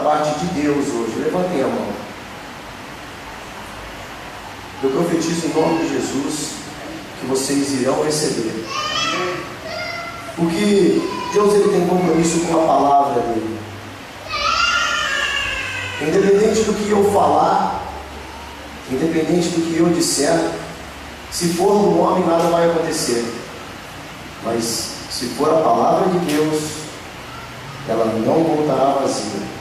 parte de Deus hoje, levantem a mão. Eu profetizo em nome de Jesus que vocês irão receber. Porque Deus ele tem compromisso com a palavra dele. Independente do que eu falar, independente do que eu disser, se for do homem nada vai acontecer. Mas se for a palavra de Deus, ela não voltará vazia.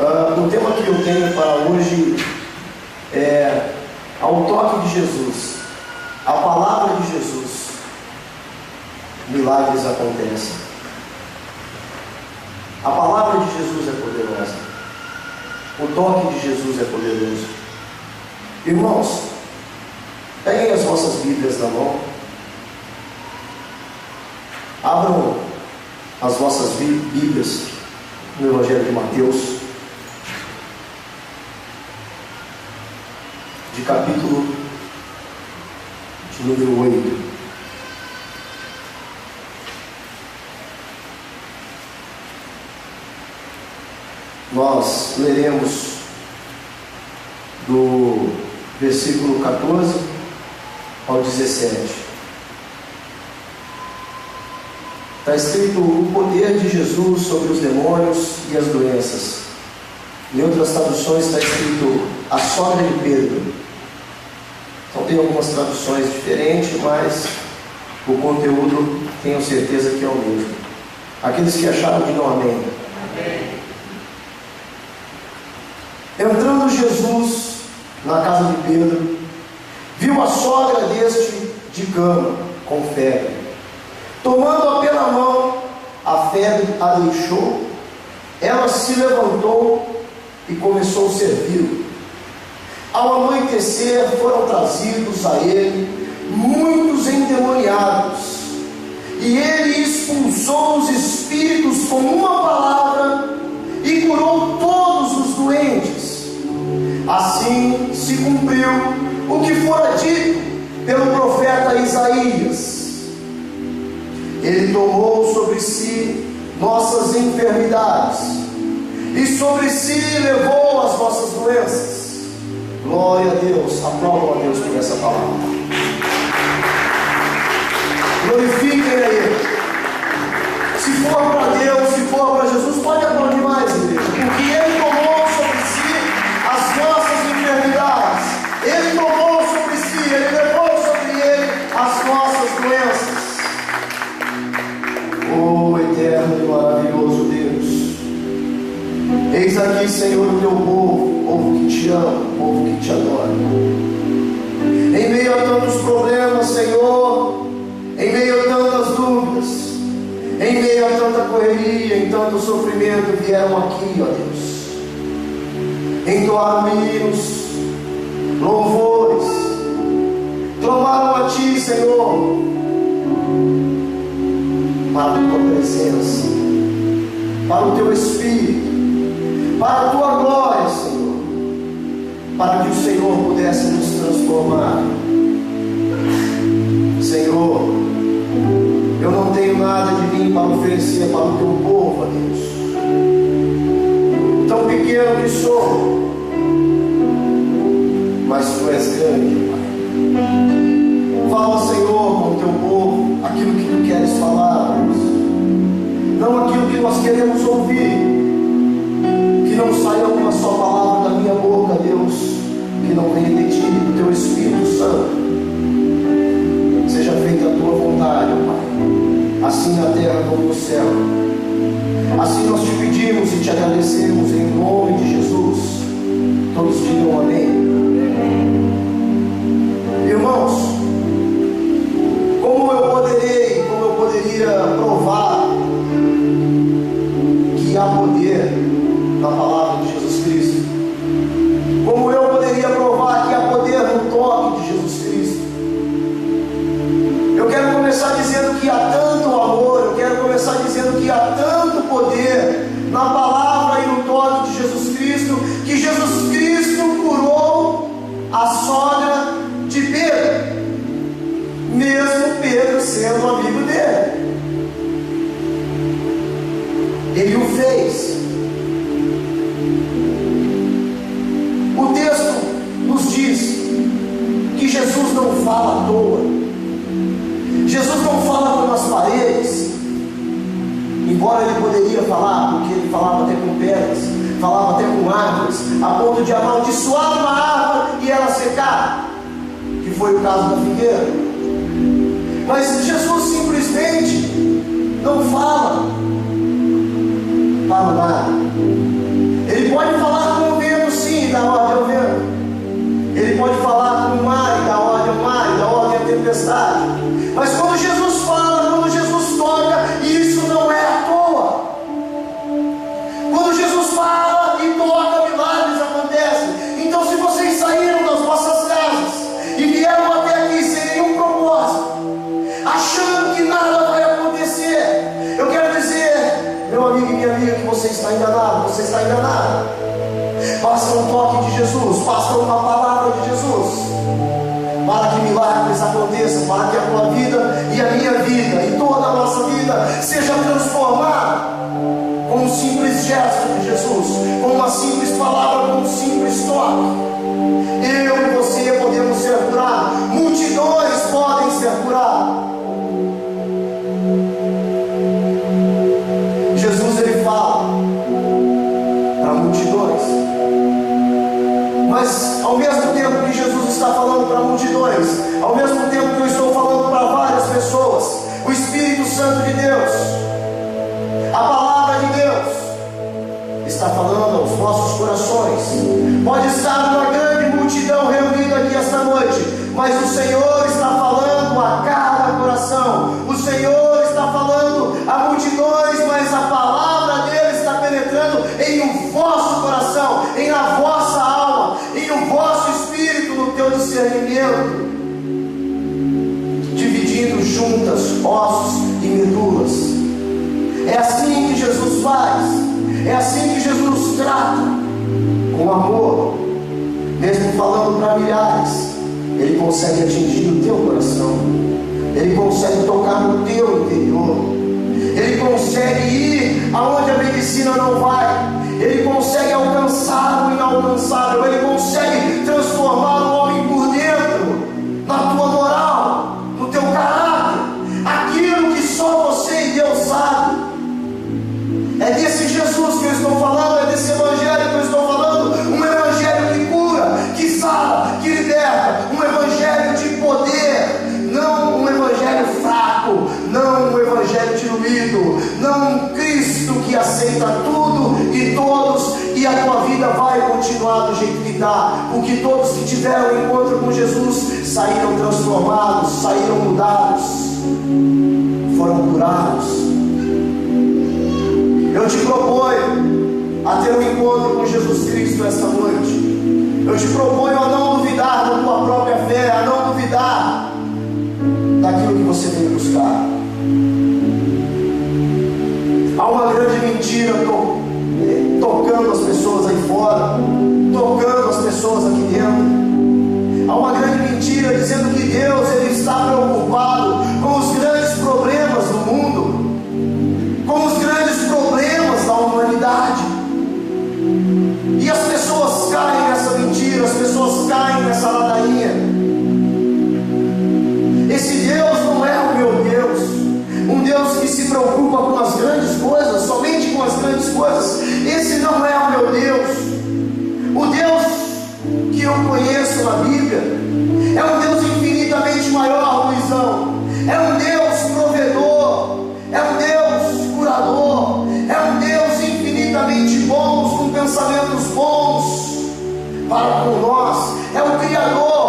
O tema que eu tenho para hoje é ao toque de Jesus, a palavra de Jesus, milagres acontecem. A palavra de Jesus é poderosa, o toque de Jesus é poderoso. Irmãos, peguem as vossas Bíblias na mão, abram as vossas Bíblias no Evangelho de Mateus, de capítulo de número 8. Nós leremos do versículo 14 ao 17. Está escrito o poder de Jesus sobre os demônios e as doenças. Em outras traduções está escrito a sogra de Pedro. Então tem algumas traduções diferentes, mas o conteúdo tenho certeza que é o mesmo. Aqueles que acharam, digam amém. Amém. Entrando Jesus na casa de Pedro, viu a sogra deste de cama, com febre. Tomando-a pela mão, a febre a deixou. Ela se levantou e começou a servi-lo. Ao anoitecer foram trazidos a ele muitos endemoniados, e ele expulsou os espíritos com uma palavra e curou todos os doentes. Assim se cumpriu o que fora dito pelo profeta Isaías: ele tomou sobre si nossas enfermidades e sobre si levou as nossas doenças. Glória a Deus, aplaudam a Deus por essa palavra. Glorifiquem a Ele. Se for para Deus, se for para Jesus, pode aplaudir mais, igreja, porque Ele tomou sobre si as nossas enfermidades, Ele tomou sobre si, Ele levou sobre Ele as nossas doenças. Oh, eterno e maravilhoso Deus, eis aqui, Senhor, o teu povo que te ama, povo que te adora. Em meio a tantos problemas, Senhor, em meio a tantas dúvidas, em meio a tanta correria, em tanto sofrimento, vieram aqui, ó Deus, entoaram hinos, louvores, clamaram a Ti, Senhor, para a Tua presença, para o Teu Espírito, para a Tua glória, Senhor, para que o Senhor pudesse nos transformar. Senhor, eu não tenho nada de mim para oferecer para o Teu povo, ó Deus, tão pequeno que sou, mas Tu és grande, Pai. Fala, Senhor, com o Teu povo aquilo que Tu queres falar, Deus, não aquilo que nós queremos ouvir. Que não saia uma só palavra da minha boca, Deus, que não venha de Ti, do Teu Espírito Santo. Seja feita a Tua vontade, Pai, assim na terra como no céu. Assim nós Te pedimos e Te agradecemos em nome de Jesus. Todos digam amém. Irmãos, como eu poderia provar que há poder na palavra de Jesus Cristo? fala à toa. Jesus não fala com as paredes, embora ele poderia falar, porque ele falava até com pedras, falava até com árvores, a ponto de amaldiçoar uma árvore e ela secar, que foi o caso da figueira. Mas Jesus simplesmente não fala para nada. Ele pode falar com o vento, sim, dar ordem ao vento. Ele pode falar com o mar e dar ordem ao mar, e dar ordem à tempestade. Mas quando Jesus fala, quando Jesus toca, isso não é à toa. Quando Jesus fala e toca, milagres acontecem. Então, se vocês saíram das vossas casas e vieram até aqui sem nenhum propósito, achando que nada vai acontecer, eu quero dizer, meu amigo e minha amiga, que você está enganado, você está enganado. Basta um toque de Jesus, basta uma palavra de Jesus, para que milagres aconteçam, para que a tua vida e a minha vida e toda a nossa vida seja transformada com um simples gesto de Jesus, com uma simples palavra, com um simples toque. Eu e você podemos ser curados, multidões podem ser curadas. Jesus, ele fala para multidões, mas ao mesmo tempo que Jesus está falando para multidões, ao mesmo tempo que eu estou falando para várias pessoas, o Espírito Santo de Deus, a palavra de Deus, está falando aos nossos corações. Pode estar uma grande multidão reunida aqui esta noite, mas o Senhor está falando a cada coração. O Senhor está falando a multidões, mas a palavra dele está penetrando em um vosso coração, em a vossa alma, em o vosso espírito, no teu discernimento, dividindo juntas ossos e medulas. É assim que Jesus faz, é assim que Jesus nos trata, com amor. Mesmo falando para milhares, ele consegue atingir o teu coração, ele consegue tocar no teu interior, ele consegue ir aonde a medicina não vai, ele consegue alcançar o inalcançável, ele consegue transformar o homem por dentro, na tua moral, no teu caráter, aquilo que só você e Deus sabe. É desse Jesus que eu estou falando, é desse evangelho que eu estou falando, um evangelho que cura, que sara, que liberta, um evangelho de poder, não um evangelho fraco, não um evangelho diluído, não um Cristo que aceita tudo e todos, e a tua vida vai continuar do jeito que está, porque todos que tiveram um encontro com Jesus saíram transformados, saíram mudados, foram curados. Eu te proponho a ter um encontro com Jesus Cristo esta noite. Eu te proponho a não duvidar da tua própria fé, a não duvidar daquilo que você veio buscar. Há uma grande mentira tocando as pessoas aí fora, tocando as pessoas aqui dentro. Há uma grande mentira dizendo que Deus, ele está preocupado com os grandes problemas do mundo, com os grandes problemas da humanidade. E as pessoas caem nessa mentira, as pessoas caem nessa ladainha. Esse Deus não é o meu Deus, um Deus que se preocupa com as grandes coisas, somente com as grandes coisas. Esse não é o meu Deus. O Deus que eu conheço na Bíblia é um Deus infinitamente maior, Luizão. É um Deus provedor, é um Deus curador, é um Deus infinitamente bom, com pensamentos bons para com nós. É o Criador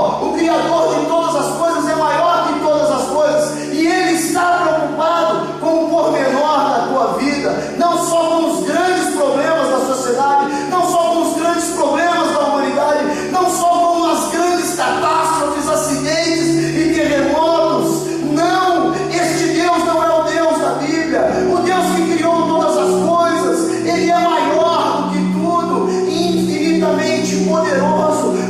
de todas as coisas, é maior que todas as coisas, e Ele está preocupado com o pormenor da tua vida, não só com os grandes problemas da sociedade, não só com os grandes problemas da humanidade, não só com as grandes catástrofes, acidentes e terremotos. Não, este Deus não é o Deus da Bíblia. O Deus que criou todas as coisas, Ele é maior do que tudo e infinitamente poderoso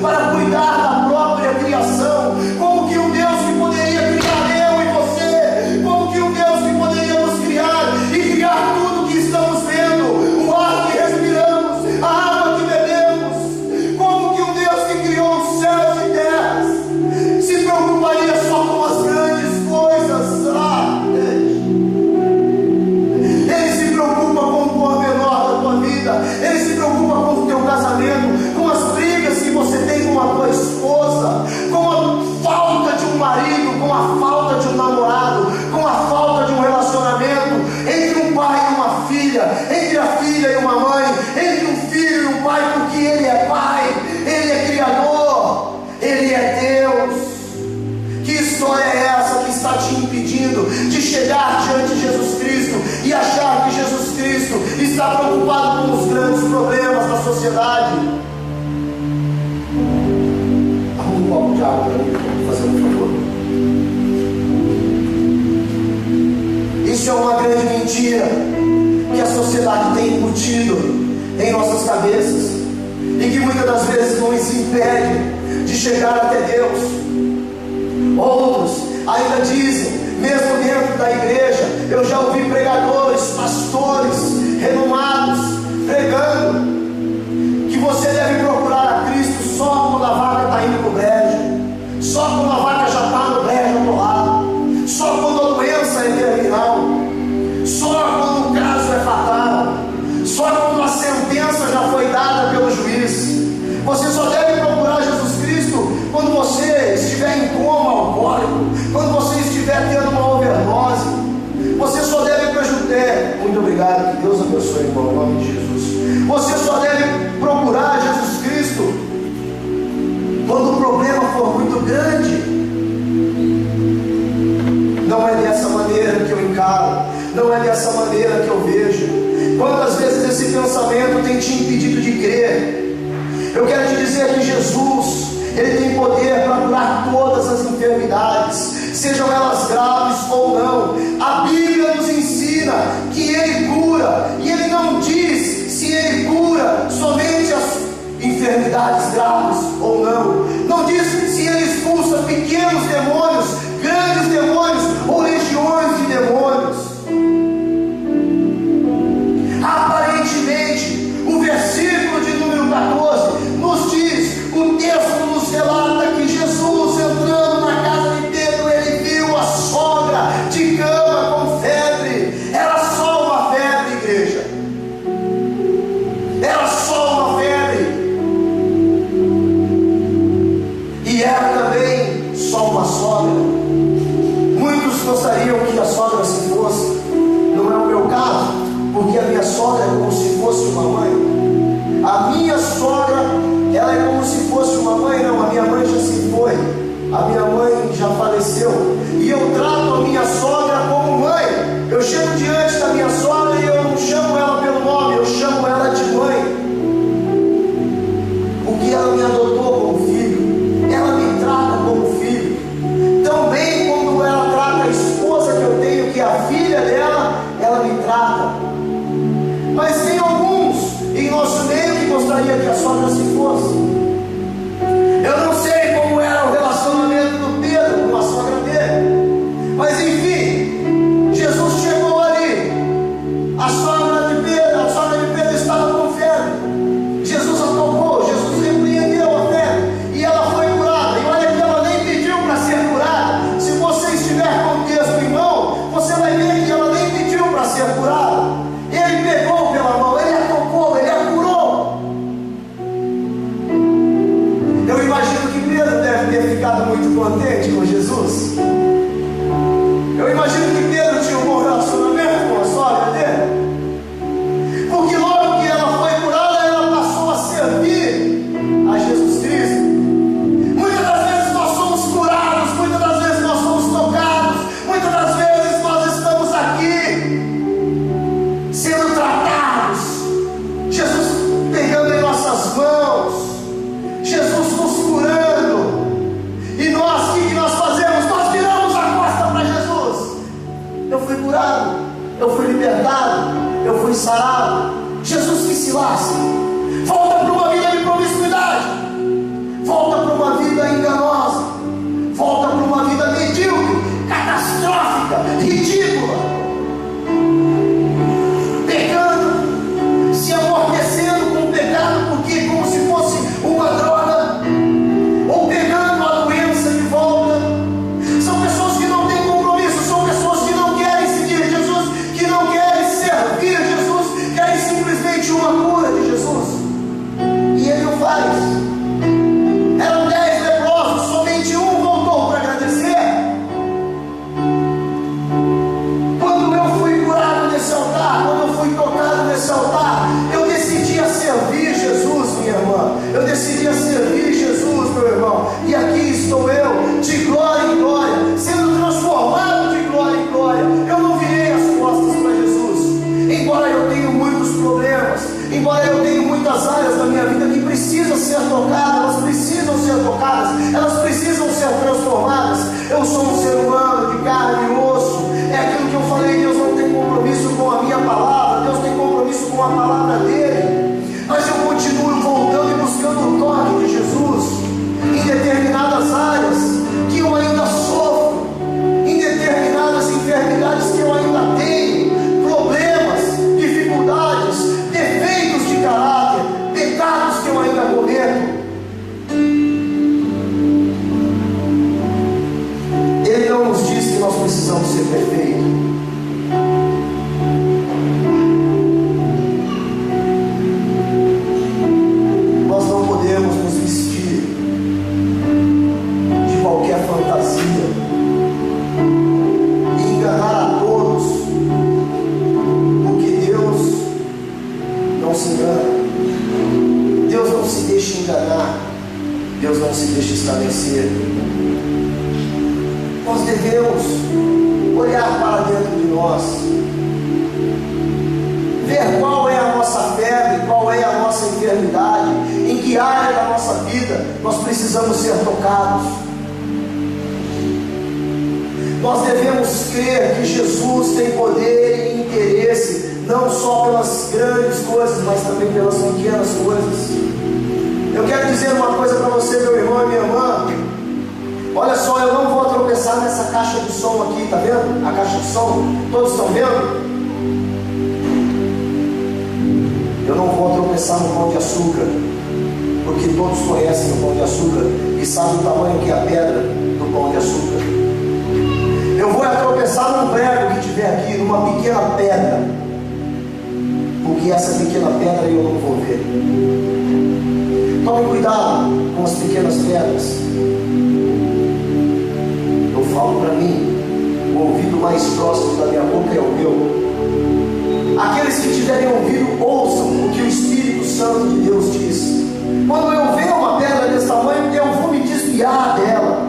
de água para mim, fazendo um favor. Isso é uma grande mentira que a sociedade tem incutido em nossas cabeças e que muitas das vezes nos impede de chegar até Deus. Outros ainda dizem, mesmo dentro da igreja, eu já ouvi pregadores, pastores renomados pregando que você deve procurar a Cristo só quando a vaca está indo para o brejo, só quando a vaca já está no brejo atolado, só quando a doença é terminal, só quando o caso é fatal, só quando a sentença já foi dada pelo juiz. Você só deve procurar Jesus Cristo quando você estiver em coma alcoólico, quando você estiver tendo uma overdose. Você só deve muito obrigado, que Deus abençoe, irmão, em nome de Jesus. Você só deve procurar Jesus Cristo quando o problema for muito grande. Não é dessa maneira que eu encaro, não é dessa maneira que eu vejo. Quantas vezes esse pensamento tem te impedido de crer? Eu quero te dizer que Jesus, Ele tem poder para curar todas as enfermidades, sejam elas graves ou não. A Bíblia nos ensina que Ele cura, e Ele não diz se Ele cura somente as enfermidades graves ou não. Não diz se Ele expulsa pequenos demônios, grandes demônios ou legiões de demônios. Aparentemente, o versículo de número 14 nos diz, o texto nos relata que Jesus, entrando na casa de Pedro, ele viu a sogra de cama com febre. Era só uma febre, igreja. Era só uma febre. E era também só uma sogra. Muitos gostariam que a sogra se fosse. Não é o meu caso, porque a minha sogra é como se fosse uma mãe. A minha sogra, ela é como se fosse uma mãe. Não, a minha mãe já se foi, a minha mãe já faleceu, e eu trato a minha sogra como mãe. Eu chego diante da minha sogra e eu não chamo ela pelo nome, eu chamo ela de mãe, porque ela me adotou como filho, ela me trata como filho. Tão bem como ela trata a esposa que eu tenho, que é a filha dela, ela me trata. Mas tem alguns em nosso meio que gostaria que a sogra se fosse. Eu não sei como era o relacionamento do Pedro com a sogra dele, mas enfim, Jesus chegou ali. A sogra de Pedro estava com febre. Jesus a tocou, Jesus repreendeu a febre e ela foi curada. E olha que ela nem pediu para ser curada. Se você estiver com o texto em mão, você vai ver que ela nem pediu para ser curada. Ele pegou pela mão, ele a tocou, ele a curou. Eu imagino que Pedro deve ter ficado muito contente com Jesus. Eu imagino que Pedro tinha um bom relacionamento com a sogra dele, porque logo que ela foi curada, ela passou a servir a Jesus Cristo. Muitas das vezes nós somos curados, muitas das vezes nós somos tocados, muitas das vezes nós estamos aqui sendo tratados, Jesus pegando em nossas mãos, Jesus nos curando, e nós, o que nós fazemos? Nós viramos a costa para Jesus. Eu fui curado, eu fui libertado, eu fui sarado. Jesus que se lasque. Volta para uma vida de promiscuidade, volta para uma vida enganosa, volta para uma vida medíocre, catastrófica, ridícula, pecando, se amortecendo com o pecado, porque como se fosse uma droga, ou pegando a doença de volta. São pessoas que não têm compromisso, são pessoas que não querem seguir Jesus, que não querem servir Jesus, querem simplesmente uma cura de Jesus, e Ele o faz. Eram 10 leprosos, somente um voltou para agradecer. Quando eu fui curado nesse altar, quando eu fui tocado nesse altar, eu decidi a servir Jesus, minha irmã. Eu decidi a servir Jesus, meu irmão. E aqui estou eu, de glória em glória, sendo transformado de glória em glória. Eu não virei as costas para Jesus. Embora eu tenha muitos problemas, embora eu tenha muitas áreas da minha vida que precisam ser tocadas, elas precisam ser tocadas, elas precisam precisam ser transformadas. Eu sou um ser humano de carne e osso. É aquilo que eu falei, Deus não tem compromisso com a minha palavra, Deus tem compromisso com a palavra dele. Mas eu continuo voltando e buscando o toque de Jesus em determinadas áreas que eu ainda sofro, em determinadas enfermidades que eu ainda tenho, problemas, dificuldades, defeitos de caráter, pecados que eu ainda cometo. Ele não nos diz que nós precisamos ser perfeitos. Nós não podemos nos vestir de qualquer fantasia e enganar a todos, porque Deus não se engana. Deus não se deixa enganar. Deus não se deixa estabelecer. Nós devemos olhar para dentro de nós, ver qual é a nossa febre, qual é a nossa enfermidade, em que área da nossa vida nós precisamos ser tocados. Nós devemos crer que Jesus tem poder e interesse, não só pelas grandes coisas, mas também pelas pequenas coisas. Eu quero dizer uma coisa para você, meu irmão e minha irmã. Olha só, eu não vou tropeçar nessa caixa de som aqui, tá vendo? A caixa de som, todos estão vendo? Eu não vou tropeçar no pão de açúcar, porque todos conhecem o pão de açúcar e sabem o tamanho que é a pedra do pão de açúcar. Eu vou tropeçar num prego que tiver aqui, numa pequena pedra, porque essa pequena pedra eu não vou ver. Tome cuidado com as pequenas pedras. Eu falo para mim, o ouvido mais próximo da minha boca é o meu. Aqueles que tiverem ouvido, ouçam o que o Espírito Santo de Deus diz. Quando eu ver uma pedra desse tamanho, eu vou me desviar dela.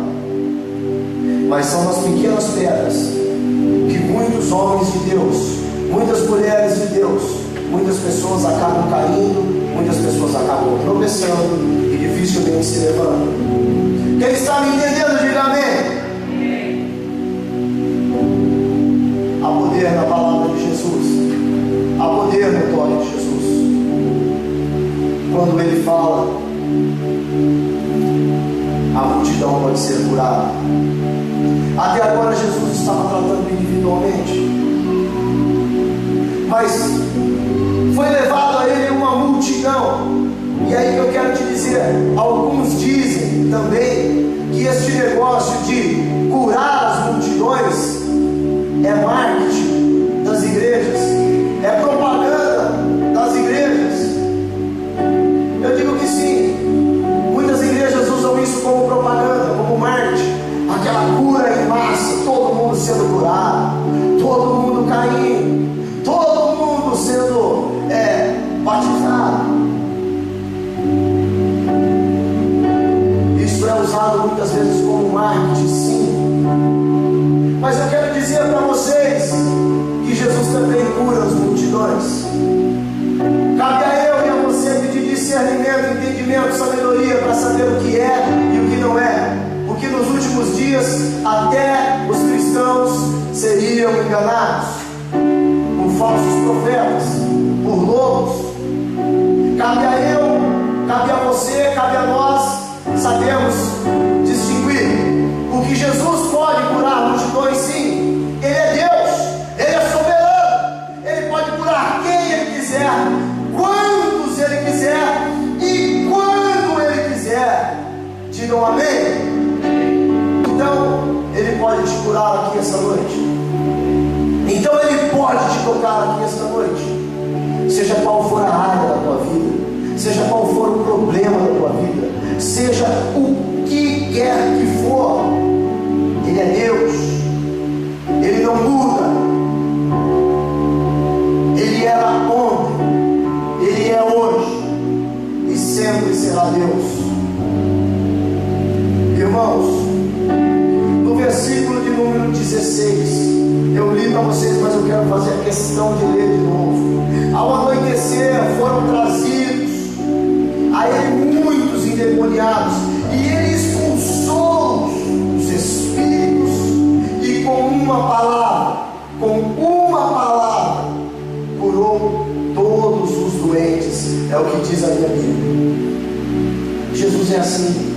Mas são as pequenas pedras que muitos homens de Deus, muitas mulheres de Deus, muitas pessoas acabam caindo, muitas pessoas acabam tropeçando e dificilmente se levantam. Quem está me entendendo, diga amém. Há poder na palavra de Jesus, há poder no toque de Jesus. Quando ele fala, a multidão pode ser curada. Até agora Jesus estava tratando individualmente, mas foi levado a ele uma multidão. E aí que eu quero te dizer, alguns dizem também que este negócio de curar as multidões é marketing das igrejas, é propaganda das igrejas. Eu digo que sim, muitas igrejas usam isso como propaganda, como marketing, aquela cura em massa, todo mundo sendo curado, todo mundo caindo, todo mundo sendo batizado. Isso é usado muitas vezes como marketing, sim. Mas eu quero dizer para vocês que Jesus também cura as multidões. Cabe a eu e a você pedir discernimento, entendimento, sabedoria para saber o que é e o que não é. Porque nos últimos dias até os cristãos seriam enganados por falsos profetas, por lobos. Cabe a eu, cabe a você, cabe a nós sabemos distinguir. Porque Jesus pode curar multidões, sim. Ele é Deus, Ele é soberano. Ele pode curar quem Ele quiser, quantos Ele quiser e quando Ele quiser. Digam amém. Então Ele pode te curar aqui esta noite. Então Ele pode te tocar aqui esta noite. Seja qual for a área da tua vida, seja qual for o problema da tua vida, seja o que quer que for, Ele é Deus, Ele não muda, Ele era ontem, Ele é hoje e sempre será Deus. Irmãos, no versículo de número 16, eu li para vocês, mas eu quero fazer a questão de ler de novo. Ao anoitecer foram trazidos a ele muitos endemoniados, e ele expulsou-os uma palavra, curou todos os doentes. É o que diz a minha Bíblia. Jesus é assim.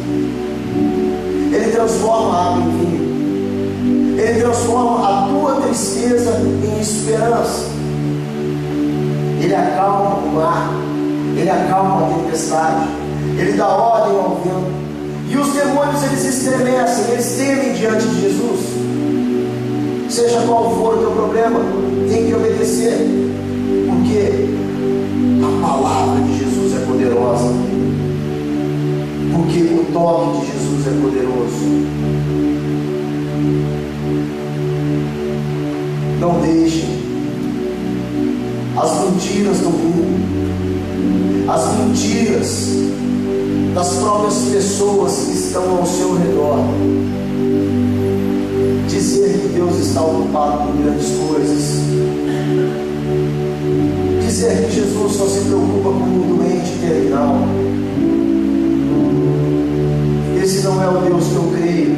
Ele transforma a água em vinho. Ele transforma a tua tristeza em esperança. Ele acalma o mar. Ele acalma a tempestade. Ele dá ordem ao vento. E os demônios, eles estremecem, eles temem diante de Jesus. Seja qual for o teu problema, tem que obedecer, porque a palavra de Jesus é poderosa, porque o toque de Jesus é poderoso. Não deixe as mentiras do mundo, as mentiras das próprias pessoas que estão ao seu redor dizer que Deus está ocupado com grandes coisas, dizer que Jesus só se preocupa com o doente terminal. Esse não é o Deus que eu creio.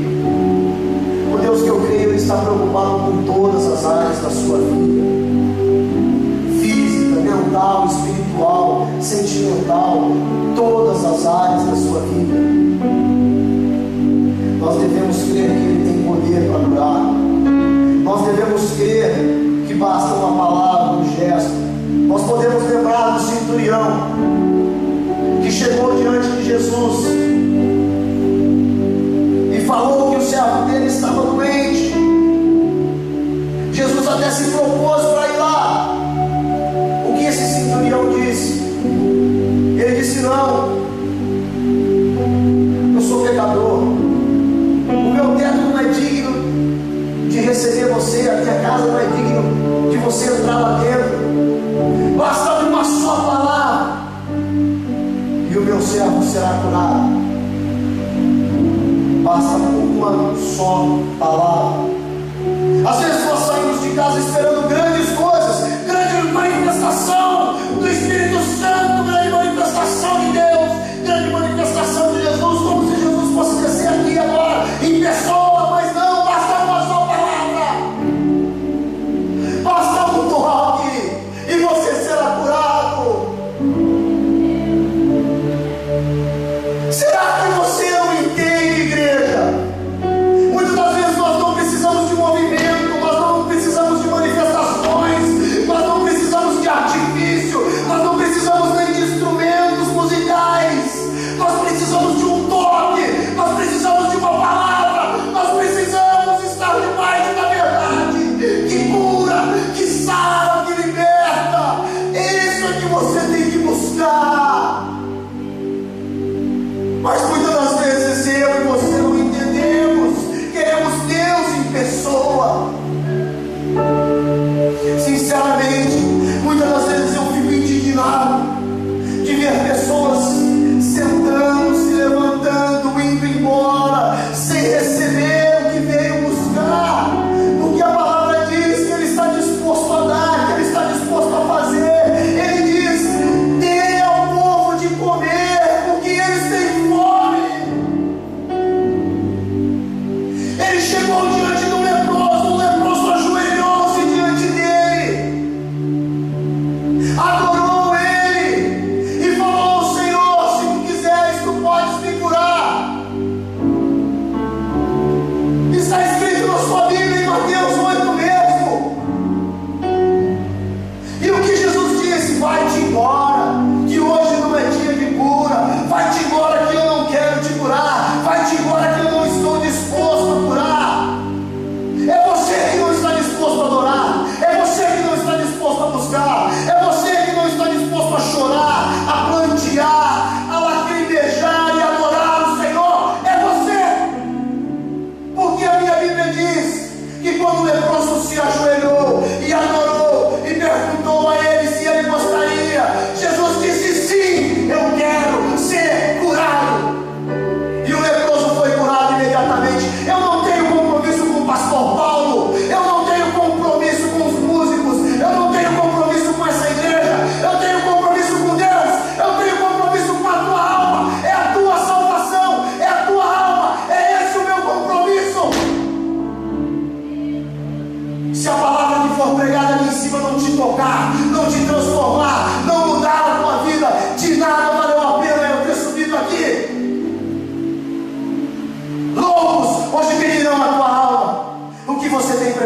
O Deus que eu creio, Ele está preocupado com todas as áreas da sua vida: física, mental, espiritual, sentimental, todas as áreas da sua vida. Nós devemos crer que Ele tem poder para curar. Nós devemos crer que basta uma palavra, um gesto. Nós podemos lembrar do centurião que chegou diante de Jesus e falou que o servo dele estava doente. Jesus até se propôs para ir lá. O que esse centurião disse? Ele disse: não, eu sou pecador, o meu teto não é digno de receber você, a minha casa não é digno de você entrar lá dentro. Basta uma só palavra e o meu servo será curado. Basta uma só palavra. Às vezes nós saímos de casa esperando grandes coisas, grande manifestação do Espírito Santo, grande manifestação de Deus, grande manifestação de Jesus, como se Jesus fosse descer aqui agora em pessoa, mas não, basta uma só palavra, basta um toque e você será curado. Será que você não entende, igreja? Muitas das vezes nós não precisamos de movimento, nós não precisamos de manifestações, nós não precisamos de artifício, nós não precisamos nem de instrumentos musicais, nós precisamos de um toque, nós precisamos de uma palavra, nós precisamos estar debaixo da verdade que cura, que sara, que liberta. Isso é que você tem que buscar. Mas muitas das vezes eu e você não entendemos. Queremos Deus em pessoa. Sinceramente, muitas das vezes eu fico indignado de ver pessoas sentando, se levantando, indo embora, sem receber o que veio buscar, porque a palavra diz que Ele está disposto a dar, que Ele está disposto a fazer. Ele diz: dê ao povo de comer, porque eles têm fome.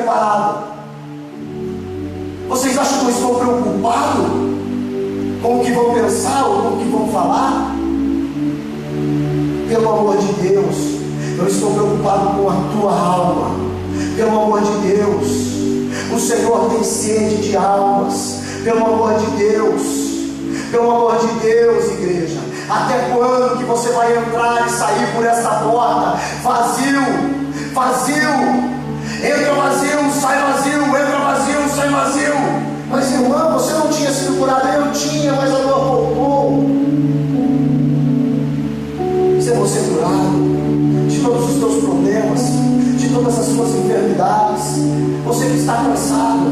preparado. Vocês acham que eu estou preocupado com o que vão pensar ou com o que vão falar? Pelo amor de Deus, eu estou preocupado com a tua alma. Pelo amor de Deus, o Senhor tem sede de almas. Pelo amor de Deus, igreja. Até quando que você vai entrar e sair por essa porta vazio? Entra vazio, sai vazio, entra vazio, sai vazio. Mas irmã, você não tinha sido curado? Eu tinha, mas a dor voltou. Ser você curado de todos os seus problemas, de todas as suas enfermidades. Você que está cansado,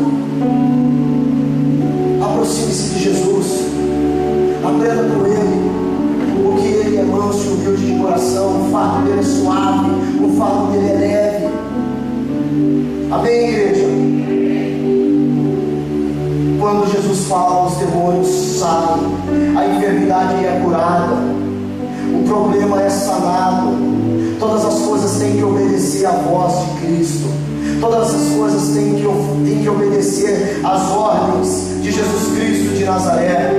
aproxime-se de Jesus, aprenda com Ele, porque Ele é manso e humilde de coração. O fardo dele é suave, o fardo dele é leve. Amém, igreja? Quando Jesus fala, os demônios saem, a enfermidade é curada, o problema é sanado. Todas as coisas têm que obedecer à voz de Cristo. Todas as coisas têm que obedecer às ordens de Jesus Cristo de Nazaré.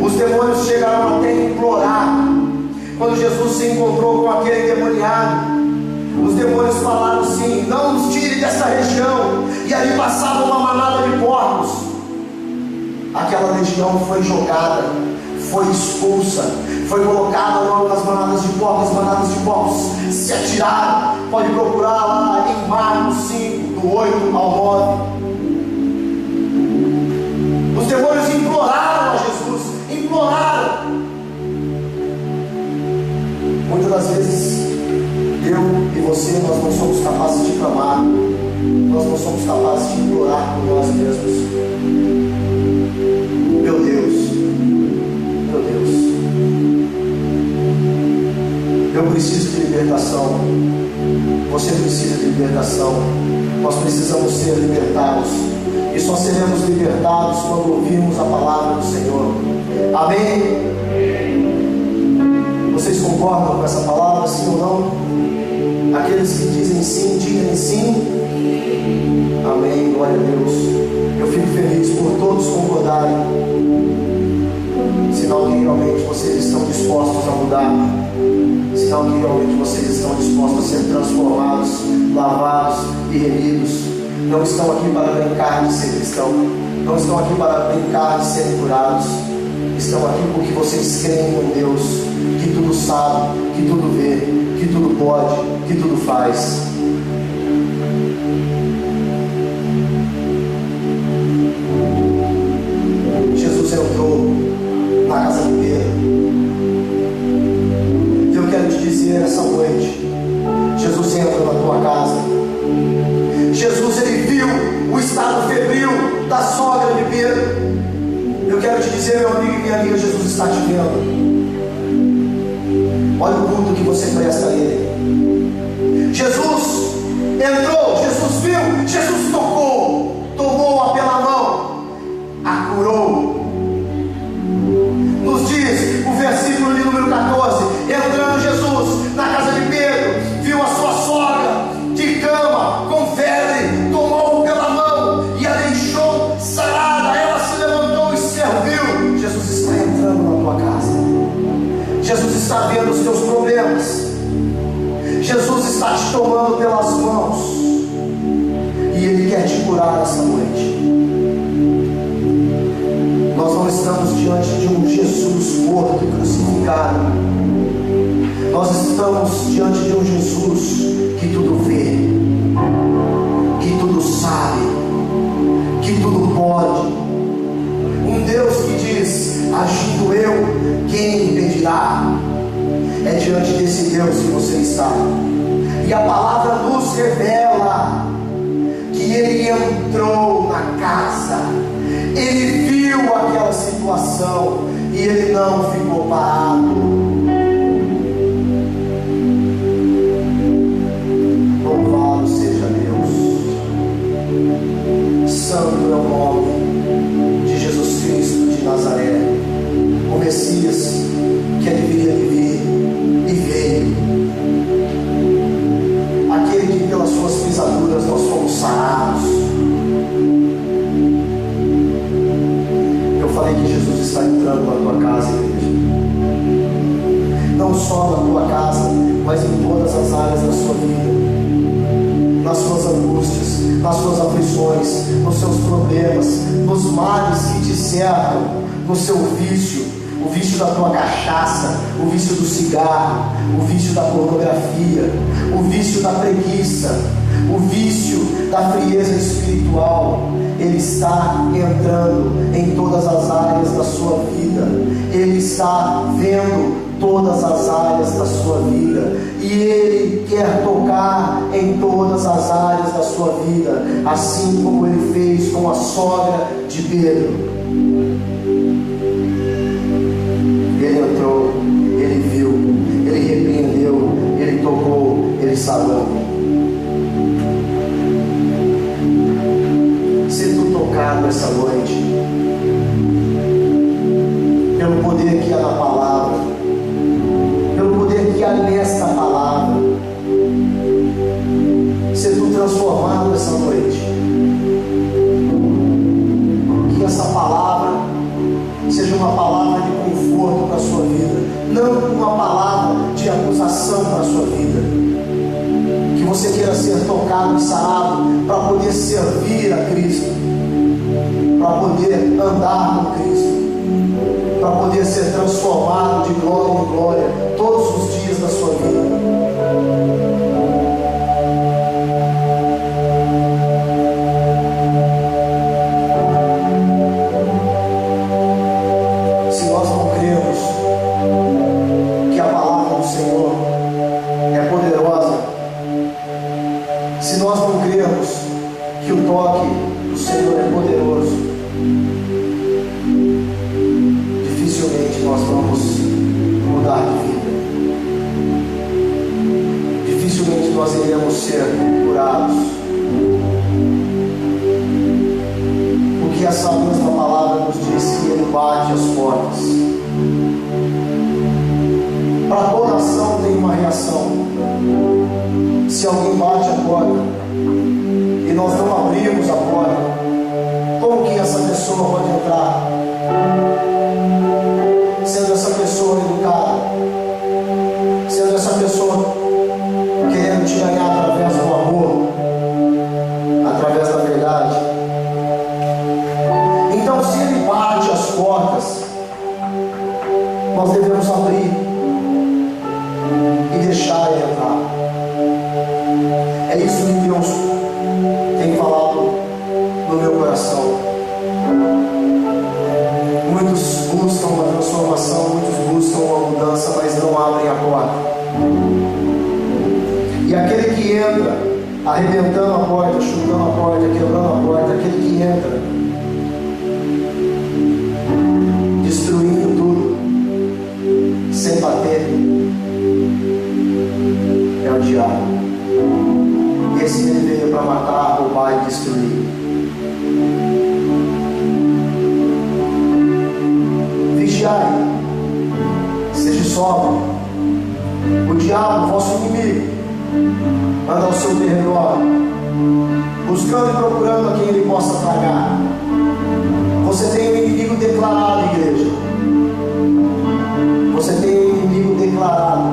Os demônios chegaram até a implorar. Quando Jesus se encontrou com aquele endemoniado, os demônios falaram assim: não nos tire desta região. E ali passava uma manada de porcos. Aquela legião foi jogada, foi expulsa, foi colocada logo nas manadas de porcos. As manadas de porcos se atiraram. Pode procurar lá em Marcos 5, do 8 ao 9. Os demônios imploraram a Jesus, imploraram. Muitas das vezes eu e você, nós não somos capazes de clamar, nós não somos capazes de implorar por nós mesmos. Meu Deus, eu preciso de libertação, você precisa de libertação, nós precisamos ser libertados, e só seremos libertados quando ouvirmos a palavra do Senhor. Amém? Vocês concordam com essa palavra, sim ou não? Aqueles que dizem sim, digam sim. Amém, glória a Deus. Eu fico feliz por todos concordarem, sinal que realmente vocês estão dispostos a mudar, sinal que realmente vocês estão dispostos a ser transformados, lavados e remidos. Não estão aqui para brincar de ser cristão, não estão aqui para brincar de serem curados, estão aqui porque vocês creem em Deus, que tudo sabe, que tudo vê, que tudo pode, que tudo faz. Jesus entrou na casa de Pedro. E eu quero te dizer essa noite, Jesus entra na tua casa. Jesus, ele viu o estado febril da sogra de Pedro. Eu quero te dizer, meu amigo e minha amiga, Jesus está te vendo. Olha o culto que você presta a Ele. Jesus entrou, Jesus viu, Jesus tocou, tomou-a pela mão, a curou. Nos diz o versículo de número 14: entrando Jesus na casa de Pedro, viu a sua sogra de cama, com febre, tomou-o pela mão e a deixou sarada. Ela se levantou e serviu. Jesus está entrando na tua casa. Jesus está vendo os teus problemas. Jesus está te tomando pelas mãos e Ele quer te curar essa noite. Nós não estamos diante de um Jesus morto e crucificado. Nós estamos diante de um Jesus que tudo vê, que tudo sabe, que tudo pode. Um Deus que diz: agindo eu, quem impedirá? É diante desse Deus que você está. E a palavra nos revela que Ele entrou na casa, Ele viu aquela situação e Ele não ficou parado. Louvado seja Deus. Santo é o nome de Jesus Cristo de Nazaré, o Messias que deveria vir e veio, aquele que pelas suas pisaduras nós fomos só na tua casa, mas em todas as áreas da sua vida, nas suas angústias, nas suas aflições, nos seus problemas, nos males que te cercam, no seu vício, o vício da tua cachaça, o vício do cigarro, o vício da pornografia, o vício da preguiça, o vício da frieza espiritual. Ele está entrando em todas as áreas da sua vida. Ele está vendo todas as áreas da sua vida, e Ele quer tocar em todas as áreas da sua vida, assim como Ele fez com a sogra de Pedro. Ele entrou, Ele viu, Ele repreendeu, Ele tocou, Ele sarou. Se tu tocado essa noite pelo poder que há na palavra, pelo poder que há nesta palavra, se tu transformado essa noite, que essa palavra seja uma palavra de conforto para a sua vida, não uma palavra de acusação para a sua vida. Que você queira ser tocado e sarado para poder servir a Cristo, para poder andar com Cristo, para poder ser transformado de glória em glória todos os dias da sua vida. Se alguém bate a porta e nós não abrimos a porta, como que essa pessoa pode entrar? Sendo essa pessoa educada, sendo essa pessoa querendo te ganhar através do amor, através da verdade. Então, se ele bate as portas, nós devemos abrir e deixar ele entrar. É isso que Deus tem falado no meu coração. Muitos buscam uma transformação, muitos buscam uma mudança, mas não abrem a porta. E aquele que entra, arrebentando a porta, chutando a porta, quebrando a porta, aquele que entra, destruindo tudo, sem bater, é o diabo. Esse ele veio para matar, roubar e destruir. Vigiai, seja sóbrio. O diabo, vosso inimigo, anda ao seu derredor, buscando e procurando a quem ele possa tragar. Você tem um inimigo declarado, igreja. Você tem um inimigo declarado.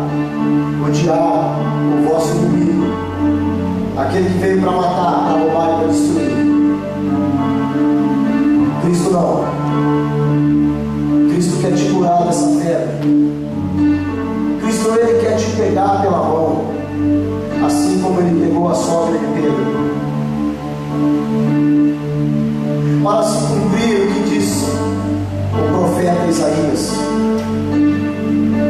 O diabo, o vosso inimigo, aquele que veio para matar, para roubar e para destruir. Cristo não. Cristo quer te curar dessa febre. Cristo, ele quer te pegar pela mão, assim como ele pegou a sogra de Pedro, para se cumprir o que disse o profeta Isaías,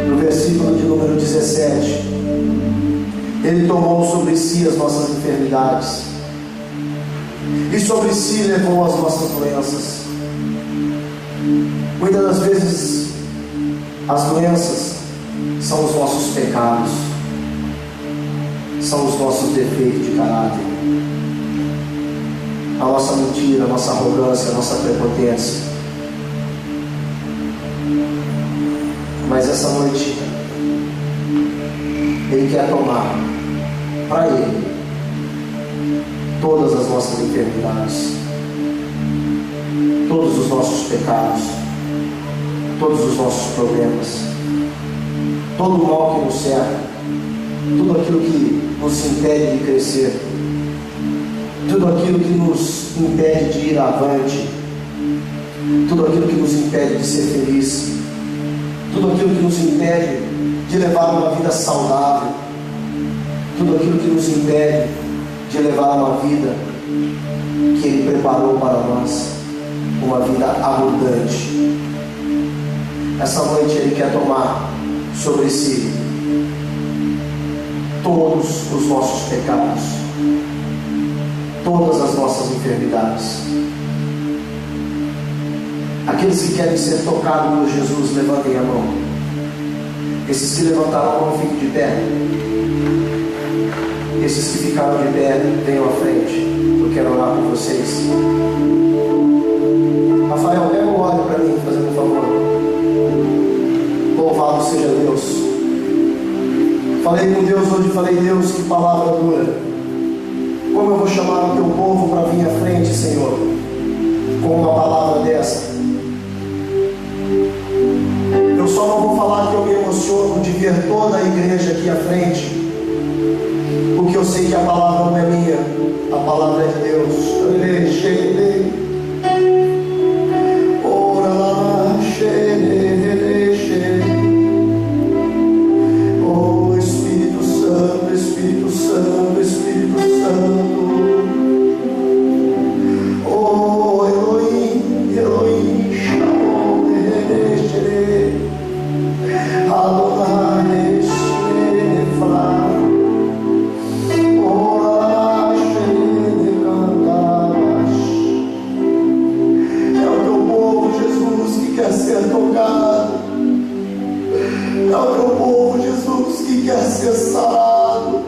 no versículo de número 17. Ele tomou sobre si as nossas enfermidades, e sobre si levou as nossas doenças. Muitas das vezes as doenças são os nossos pecados, são os nossos defeitos de caráter, a nossa mentira, a nossa arrogância, a nossa prepotência. Mas essa noite Ele quer tomar para Ele todas as nossas enfermidades, todos os nossos pecados, todos os nossos problemas. todo o mal que nos cerca, tudo aquilo que nos impede de crescer, tudo aquilo que nos impede de ir avante, tudo aquilo que nos impede de ser feliz, tudo aquilo que nos impede de levar uma vida saudável, tudo aquilo que nos impede de levar uma vida que Ele preparou para nós, uma vida abundante. Essa noite Ele quer tomar sobre si todos os nossos pecados, todas as nossas enfermidades. Aqueles que querem ser tocados por Jesus, levantem a mão. Esses que levantaram a mão, fiquem de pé. Esses que ficaram de pé, venham à frente. Eu quero orar por vocês. Rafael, pega o óleo para mim, fazendo um favor. Louvado seja Deus. Falei com Deus hoje, falei, Deus, que palavra dura. Como eu vou chamar o teu povo para vir à frente, Senhor, com uma palavra dessa? Eu só não vou falar que eu me emociono de ver toda a igreja aqui à frente, porque eu sei que a palavra não é minha, a palavra é de Deus. Oh, Espírito Santo, Espírito Santo, Espírito Santo. Oh, Elohim, Elohim, Shalom, Adonai, Shefra. Ser tocado, é o teu povo, Jesus, que quer ser sarado.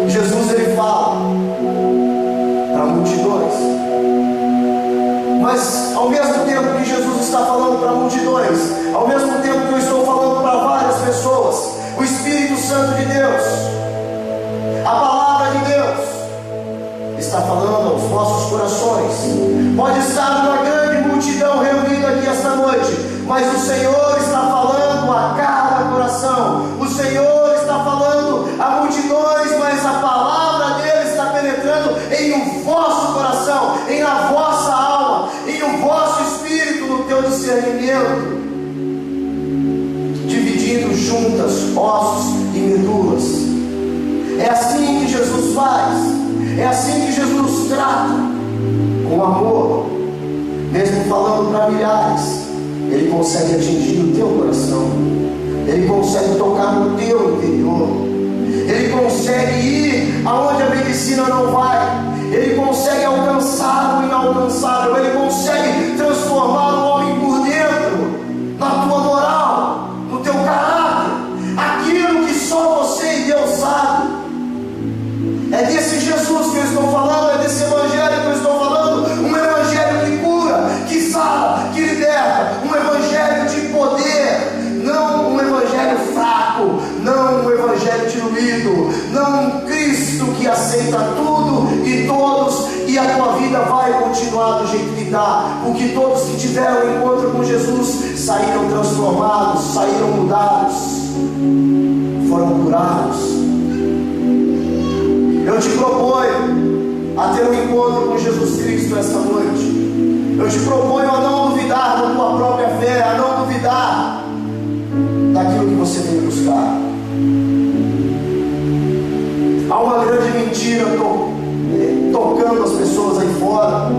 Jesus, ele fala para multidões, mas ao mesmo tempo que Jesus está falando para multidões, ao mesmo tempo que eu estou falando para várias pessoas, o Espírito Santo de Deus, a palavra de Deus está falando aos nossos corações. Pode estar uma grande multidão reunida aqui esta noite, mas o Senhor está falando a cada coração. O Senhor está falando a multidões, mas a palavra dele está penetrando em o vosso coração, em a vossa alma, em o vosso espírito, no teu discernimento, dividindo juntas ossos e medulas. É assim que Jesus faz, é assim que Jesus nos trata, com amor. Mesmo falando para milhares, Ele consegue atingir o teu coração, Ele consegue tocar no teu interior, Ele consegue ir aonde a medicina não vai, Ele consegue alcançar o inalcançável, Ele consegue transformar o homem por dentro, na tua moral, no teu caráter, aquilo que só você e Deus sabe. É desse Jesus que eu estou falando, é desse evangelho que eu estou falando, um evangelho que cura, que sara, que liberta, um evangelho de poder, não um evangelho fraco, não um evangelho diluído, não um Cristo que aceita tudo e todos, e a tua vida vai continuar do jeito que está, porque todos que tiveram encontro com Jesus saíram transformados, saíram mudados, foram curados. Eu te proponho a ter um encontro com Jesus Cristo esta noite. Eu te proponho a não duvidar da tua própria fé, a não duvidar daquilo que você vem buscar. Há uma grande mentira tocando as pessoas aí fora,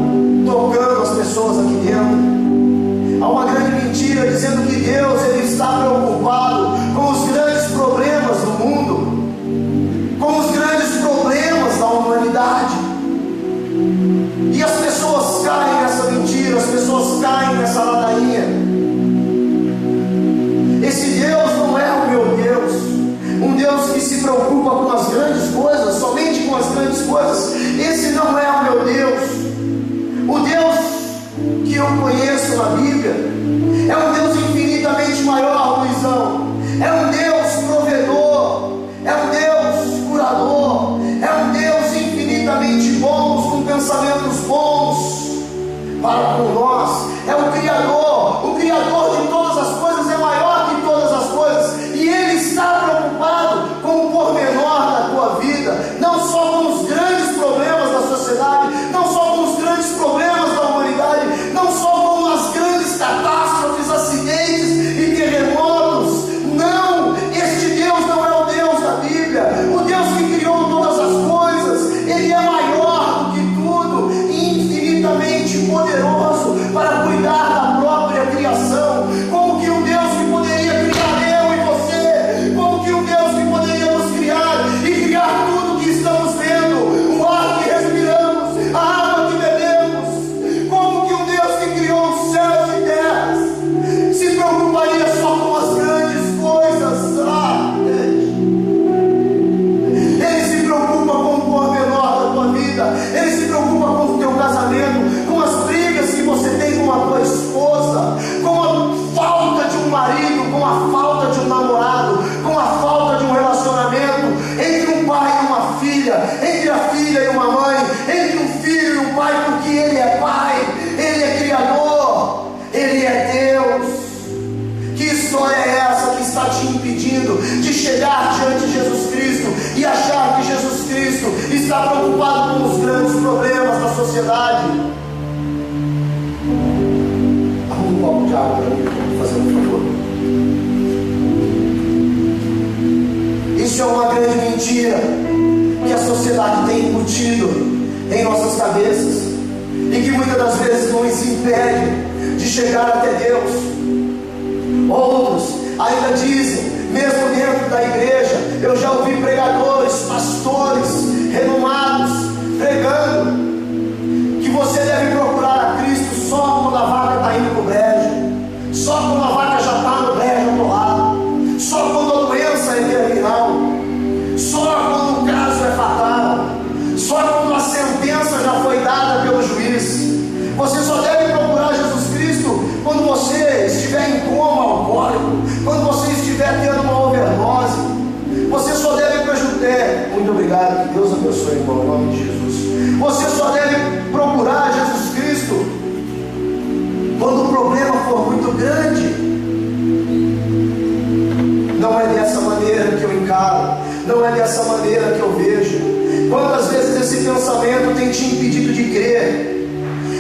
tocando as pessoas aqui dentro. Há uma grande mentira dizendo que Deus ele está preocupado com os grandes problemas do mundo, com os grandes problemas da humanidade. E as pessoas caem nessa mentira, as pessoas caem nessa ladainha. Esse Deus não é o meu Deus, um Deus que se preocupa pensamentos bons para com nós. É o Criador de todas as coisas, é maior que todas as coisas, e Ele está preocupado com o pormenor da tua vida, não só com os grandes problemas da sociedade, não só com os grandes problemas da humanidade, não só com as grandes catástrofes, acidentes e terremotos. Não, este Deus não é o Deus da Bíblia. O Deus que criou todas as coisas, Ele é maior do que tudo e infinitamente poderoso para cuidar da própria criação. Como que um Deus que poderia criar eu e você, como que um Deus que poderia nos criar e criar tudo que estamos vendo, o ar que respiramos, a água que bebemos, como que um Deus que criou os céus e terras se preocuparia só com as grandes coisas? Ele se preocupa com o pormenor da tua vida, Ele se preocupa com o teu casamento, com as brigas que você tem com a tua esposa, com a falta de um marido, com a falta de um namorado, com a falta de um relacionamento entre um pai e uma filha, entre a filha e uma mãe, entre um filho e um pai, porque Ele é Pai, Ele é Criador, Ele é Deus. Que história é essa que está te impedindo de chegar diante de Jesus Cristo e achar que Jesus Cristo está preocupado com os grandes problemas da sociedade? Arruma um copo de água para mim, fazendo um favor. Isso é uma grande mentira que a sociedade tem embutido em nossas cabeças e que muitas das vezes nos impede de chegar até Deus. Outros ainda dizem, mesmo dentro da igreja, eu já ouvi pregadores, pastores renomados pregando que você deve procurar a Cristo só quando a vaca está indo para o brejo, só quando a vaca já está no brejo atolado, só quando a doença é terminal, só quando o caso é fatal, só quando a sentença já foi dada pelo juiz. Você só deve procurar Jesus Cristo quando você estiver em coma alcoólico, quando você estiver tendo uma overdose. Você só deve muito obrigado, que Deus abençoe, irmão, em nome de Jesus. Você só deve procurar Jesus Cristo quando o problema for muito grande. Não é dessa maneira que eu encaro, não é dessa maneira que eu vejo. Quantas vezes esse pensamento tem te impedido de crer?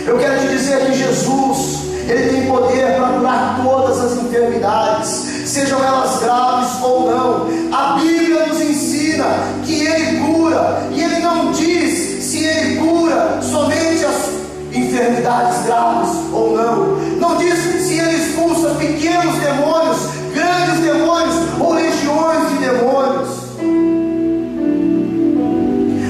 Eu quero te dizer que Jesus, Ele tem poder para curar todas as enfermidades, sejam elas graves ou não. A Bíblia nos ensina que Ele cura, e Ele não diz se Ele cura somente as enfermidades graves ou não. Não diz se Ele expulsa pequenos demônios, grandes demônios ou legiões de demônios.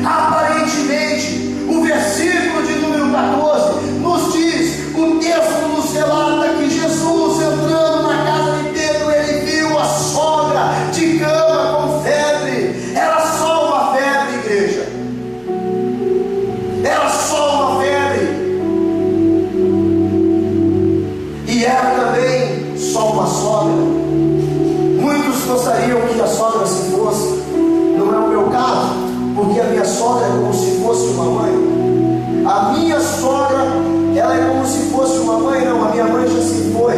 Aparentemente, o versículo de número 14 nos diz, o texto nos relata que Jesus, entrando na casa de Pedro, ele viu a sogra de cama com febre. Era só uma febre, igreja. Era só uma febre. E era também só uma sogra. Muitos gostariam que a sogra se fosse. Não é o meu caso, porque a minha sogra é como se fosse uma mãe. A minha sogra, ela é como se fosse uma mãe. Não, a minha mãe já se foi,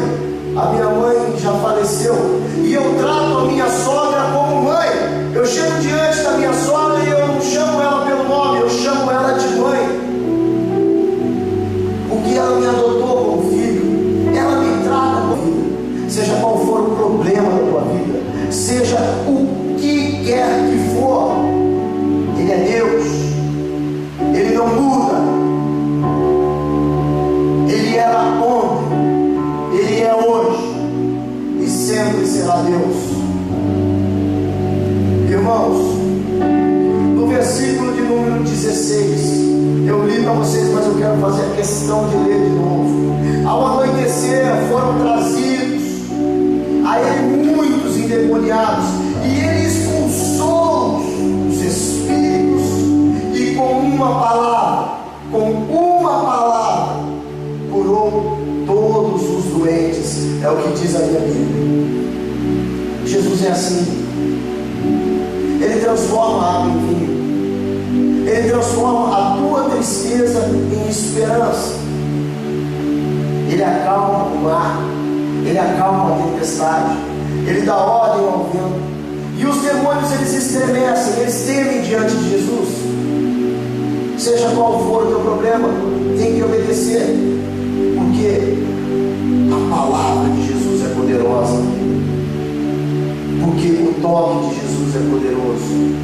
a minha mãe já faleceu, e eu trato a minha sogra como mãe. Eu chego diante da minha sogra e eu não chamo ela pelo nome, eu chamo ela de mãe, porque ela me adotou como filho, ela me trata como filho. Seja qual for o problema da tua vida, seja o que quer que for, Ele é Deus, Ele não muda. Ele era ontem, Ele é hoje e sempre será Deus. Irmãos, no versículo de número 16, eu li para vocês, mas eu quero fazer a questão de ler de novo. Ao anoitecer foram trazidos a Ele muitos endemoniados, e Ele expulsou os espíritos, e com uma palavra, curou todos os doentes. É o que diz a minha Bíblia. Jesus é assim. Ele transforma a água em vinho. Ele transforma a tua tristeza tristeza em esperança. Ele acalma o mar, Ele acalma a tempestade, Ele dá ordem ao vento. E os demônios, eles estremecem, eles temem diante de Jesus. Seja qual for o teu problema, tem que obedecer, porque a palavra de Jesus é poderosa, porque o toque de Jesus é poderoso.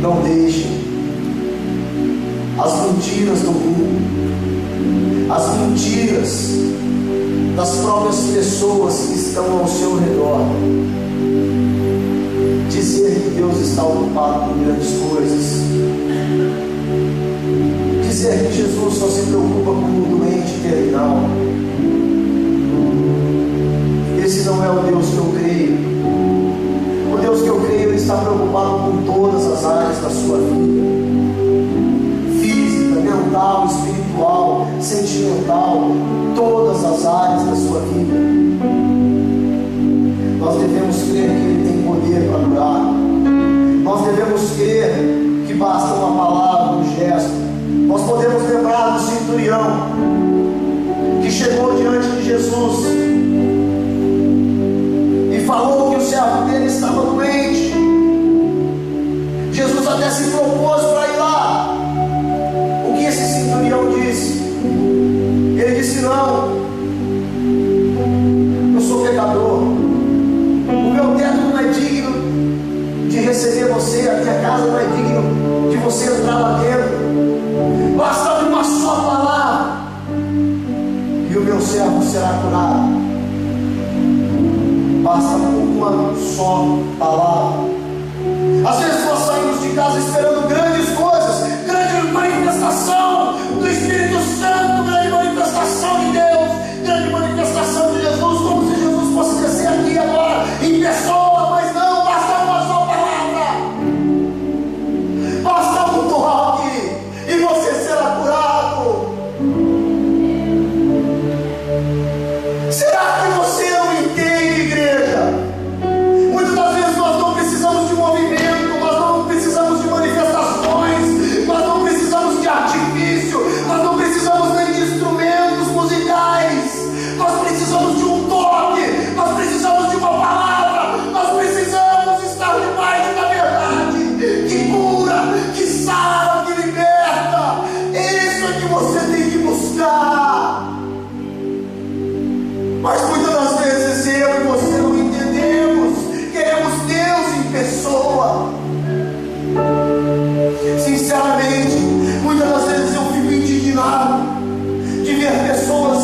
Não deixem as mentiras do mundo, as mentiras das próprias pessoas que estão ao seu redor dizer que Deus está ocupado com grandes coisas, dizer que Jesus só se preocupa com o doente terminal. Esse não é o Deus que eu creio. O Deus que eu creio, Ele está preocupado com todas as áreas da sua vida: física, mental, espiritual, sentimental, todas as áreas da sua vida. Nós devemos crer que Ele tem poder para curar. Nós devemos crer que basta uma palavra, um gesto. Nós podemos lembrar do centurião que chegou diante de Jesus e falou que o servo dele estava doente. Jesus até se propôs para ir lá. O que esse centurião disse? Ele disse: não, eu sou pecador, o meu teto não é digno de receber você, a minha casa não é digno de você entrar lá dentro. Basta uma só palavra e o meu servo será curado. Basta uma só palavra. Às vezes nós saímos de casa esperando grandes coisas, grande manifestação do Espírito Santo, grande manifestação de Deus, grande manifestação de Jesus, como se Jesus fosse descer aqui agora em pessoa, mas não, basta uma só palavra, basta um toque e você será curado. Será que você não entende, igreja? Muitas das vezes nós não precisamos de movimento, nós não precisamos de manifestações, nós não precisamos de artifício, nós não precisamos nem de instrumentos musicais, nós precisamos de um toque, nós precisamos de uma palavra, nós precisamos estar debaixo da verdade que cura, que sara, que liberta. Isso é que você tem que buscar. Mas muitas das vezes eu e você não entendemos. Queremos Deus em pessoa. Sinceramente, muitas das vezes eu fico indignado de ver pessoas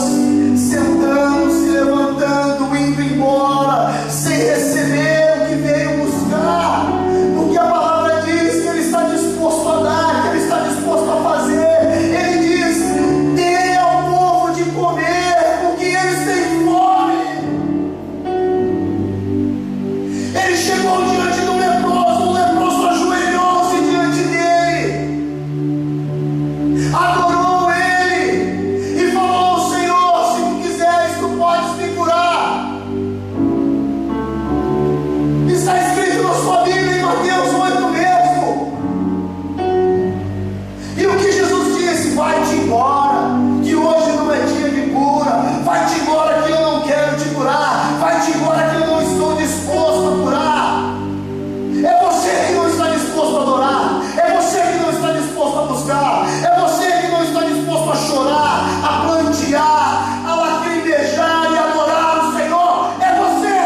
sentando, se levantando, indo embora, sem receber o que veio buscar, porque a palavra diz que Ele está disposto a dar, que Ele está disposto a fazer. Ele diz: dê ao povo de comer, porque eles têm fome. Ele chegou diante do leproso, o leproso ajoelhou-se diante dele, adorou ele e falou: Senhor, se tu quiseres, tu podes me curar. Está escrito na sua Bíblia, em Mateus 8 mesmo. E o que Jesus disse? Vai-te embora, que hoje não é dia de cura. Vai-te embora, que eu não quero te curar. Vai-te embora, que eu não estou disposto a curar. É você que não está disposto a adorar, é você que não está disposto a buscar, é você que não está disposto a chorar, a plantear, a lacrimejar e adorar o Senhor. É você,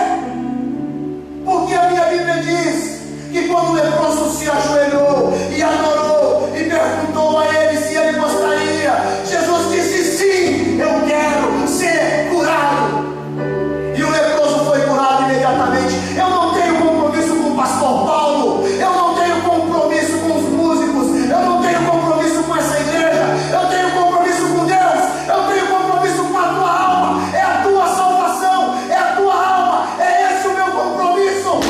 porque a minha Bíblia diz que quando o leproso se ajoelhou e adorou e perguntou a ele se ele gostaria, Jesus disse: sim, eu quero ser curado. E o leproso foi curado imediatamente. Eu não tenho compromisso com o pastor Paulo, eu não tenho compromisso com os músicos, eu não tenho compromisso com essa igreja, eu tenho compromisso com Deus, eu tenho compromisso com a tua alma. É a tua salvação, é a tua alma, é esse o meu compromisso.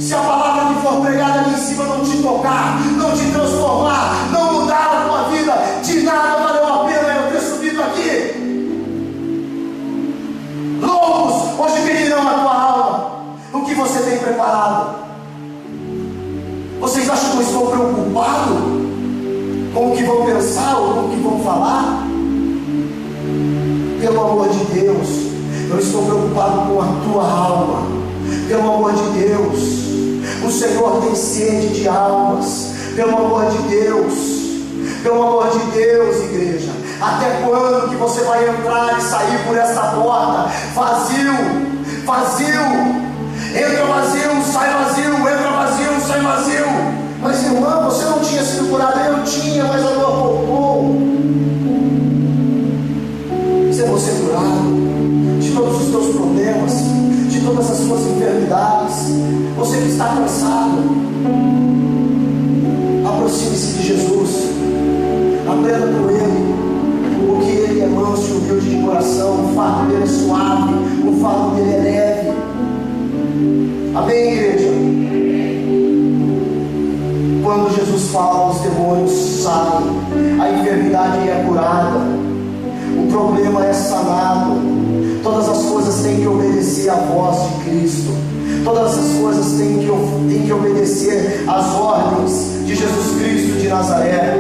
Se a palavra que for pregada ali em cima não te tocar, não te transformar, não mudar a tua vida, de nada valeu a pena eu ter subido aqui. Loucos hoje pedirão a tua alma. O que você tem preparado? não estou preocupado com o que vão pensar ou com o que vão falar. Pelo amor de Deus, eu estou preocupado com a tua alma. Pelo amor de Deus, o Senhor tem sede de almas. Pelo amor de Deus, igreja. Até quando que você vai entrar e sair por essa porta vazio? Entra vazio, sai vazio, entra vazio, sai vazio. Mas irmã, você não tinha sido curado? Eu tinha, mas a dor voltou. Você vai ser curado de todos os teus problemas, de todas as suas enfermidades. Você que está cansado, aproxime-se de Jesus, aprenda com Ele, porque Ele é manso e humilde de coração, o fardo dele é suave, o fardo dele é leve. Amém, igreja? Quando Jesus fala, os demônios saem, a enfermidade é curada, o problema é sanado. Todas as coisas têm que obedecer à voz de Cristo. Todas as coisas têm que obedecer às ordens de Jesus Cristo de Nazaré.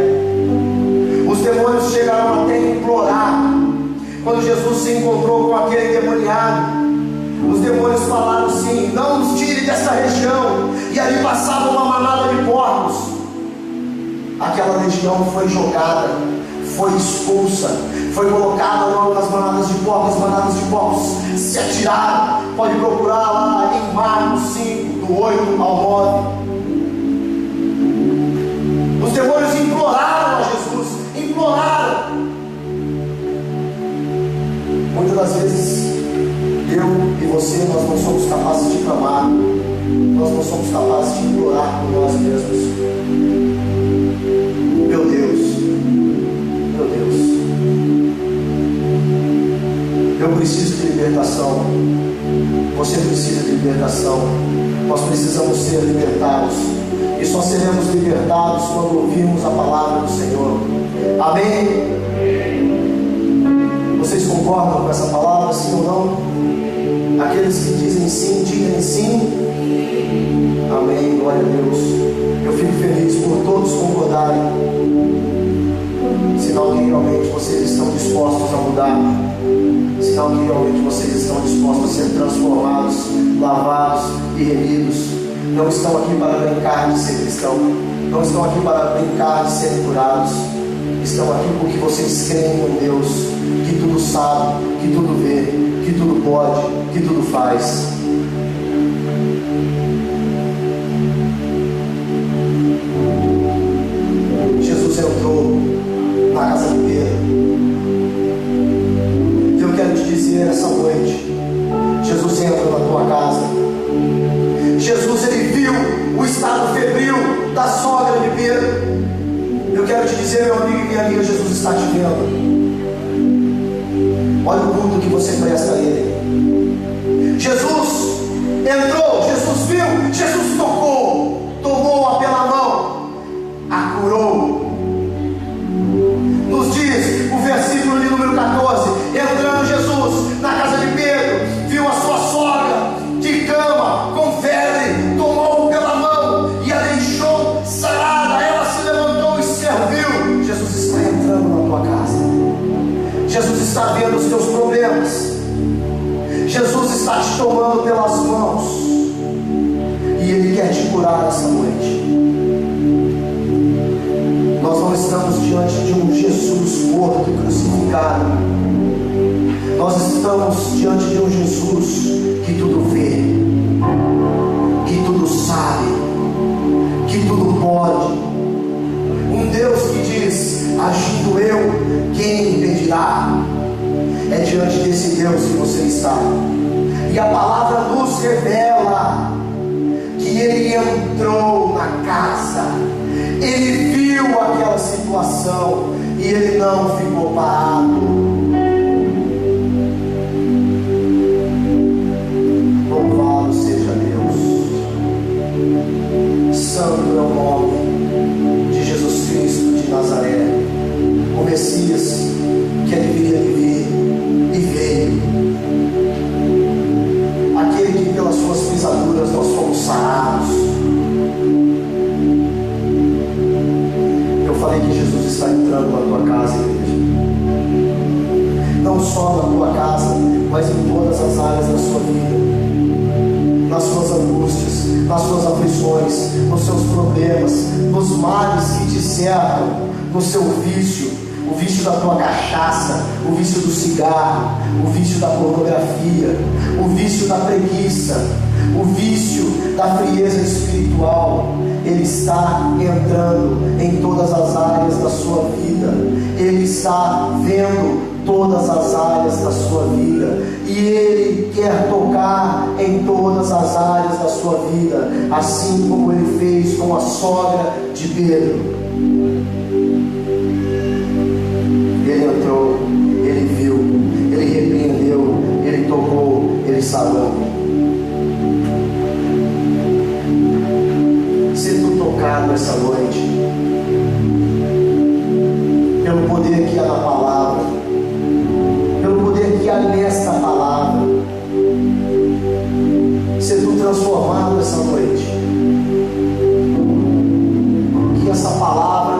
Os demônios chegaram até a implorar. Quando Jesus se encontrou com aquele demoniado, os demônios falaram assim: não nos tire dessa região. E ali passava uma manada de porcos. Aquela legião foi jogada, foi expulsa, foi colocada logo nas manadas de porcos. As manadas de porcos se atiraram. Pode procurar lá em Marcos 5, do 8 ao 9. Os demônios imploraram a Jesus, imploraram. Muitas das vezes eu e você, nós não somos capazes de clamar, nós não somos capazes de implorar por nós mesmos. Meu Deus, eu preciso de libertação, você precisa de libertação, nós precisamos ser libertados, e só seremos libertados quando ouvirmos a palavra do Senhor. Amém? Vocês concordam com essa palavra, sim ou não? Aqueles que dizem sim, digam sim. Amém, glória a Deus. Eu fico feliz por todos concordarem, sinal que realmente vocês estão dispostos a mudar, sinal que realmente vocês estão dispostos a ser transformados, lavados e remidos. Não estão aqui para brincar de ser cristão, não estão aqui para brincar de ser curados, estão aqui porque vocês creem em Deus, que tudo sabe, que tudo vê, que tudo pode, que tudo faz. Jesus entrou na casa de Pedro. Eu quero te dizer essa noite, Jesus entra na tua casa. Jesus, ele viu o estado febril da sogra de Pedro. Eu quero te dizer, meu amigo e minha amiga, Jesus está te vendo. Olha o culto que você presta a Ele. Jesus entrou, Jesus viu, Jesus tocou, tomou-a pela mão, a curou. Nos diz o versículo de número 14: entrando Jesus na casa de Pedro, viu a sua sogra de cama, com febre, tomou-o pela mão e a deixou sarada. Ela se levantou e serviu. Jesus está entrando na tua casa. Jesus está vendo os teus problemas. Jesus está te tomando pelas mãos e Ele quer te curar essa noite. Nós não estamos diante de um Jesus morto e crucificado. Nós estamos diante de um Jesus que tudo vê, que tudo sabe, que tudo pode. Um Deus que diz: agindo eu, quem impedirá? É diante desse Deus que você está. E a palavra nos revela que Ele entrou na casa, Ele viu aquela situação e Ele não ficou parado. Louvado seja Deus. Santo é o nome de Jesus Cristo de Nazaré, o Messias que Ele viria de vir e veio. nas suas aflições, nos seus problemas, nos males que te cercam, no seu vício, o vício da tua cachaça, o vício do cigarro, o vício da pornografia, o vício da preguiça, o vício da frieza espiritual. Ele está entrando em todas as áreas da sua vida, Ele está vendo todas as áreas da sua vida, e Ele quer tocar em todas as áreas da sua vida, assim como Ele fez com a sogra de Pedro. Ele entrou, Ele viu, Ele repreendeu, Ele tocou, Ele sarou. Se tu tocado essa noite pelo poder que há na palavra, pelo poder que há nesta palavra, se tu transformado essa noite, que essa palavra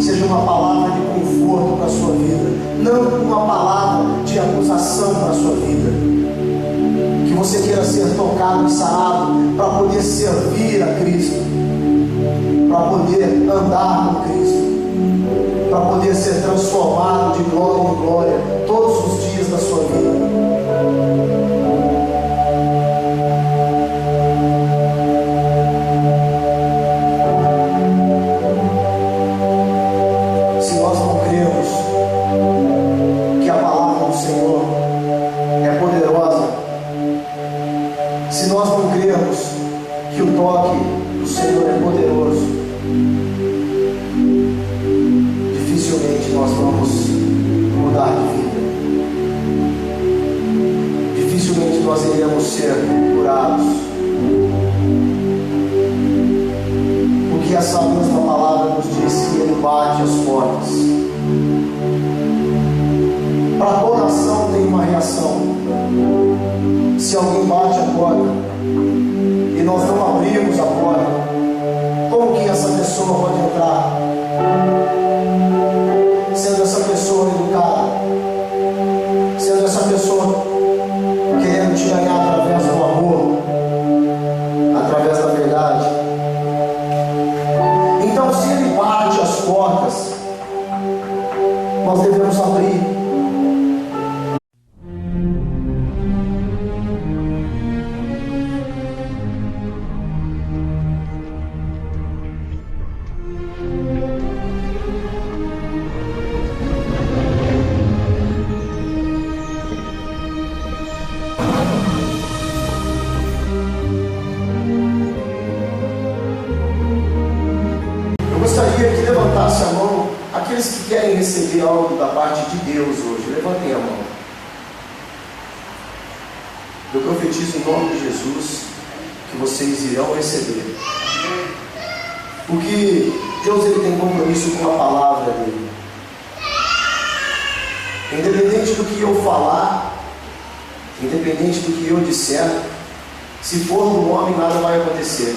seja uma palavra de conforto para a sua vida, não uma palavra de acusação para a sua vida. Que você queira ser tocado e sarado para poder servir a Cristo, para poder andar com Cristo, para poder ser transformado de glória em glória todos os dias da sua vida. Se alguém bate a porta e nós não abrimos a porta, como que essa pessoa pode entrar? Sendo essa pessoa educada, sendo essa pessoa querendo te ganhar através do amor, através da verdade. Então, se ele bate as portas, nós devemos abrir. Que levantasse a mão aqueles que querem receber algo da parte de Deus hoje. Levantem a mão. Eu profetizo em nome de Jesus que vocês irão receber, porque Deus ele tem compromisso com a palavra dele. Independente do que eu falar, independente do que eu disser, se for do homem nada vai acontecer,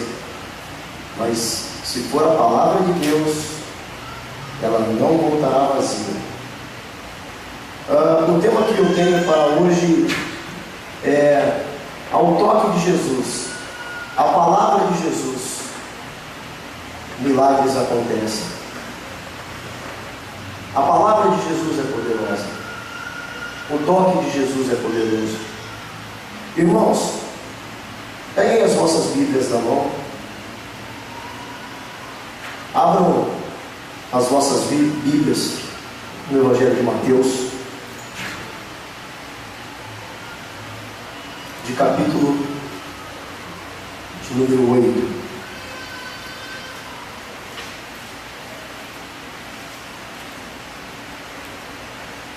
mas se for a palavra de Deus, ela não voltará vazia. O tema que eu tenho para hoje é ao toque de Jesus, a palavra de Jesus, milagres acontecem. A palavra de Jesus é poderosa, o toque de Jesus é poderoso. Irmãos, peguem as vossas Bíblias na mão. Abram as vossas Bíblias no Evangelho de Mateus, de capítulo de número 8.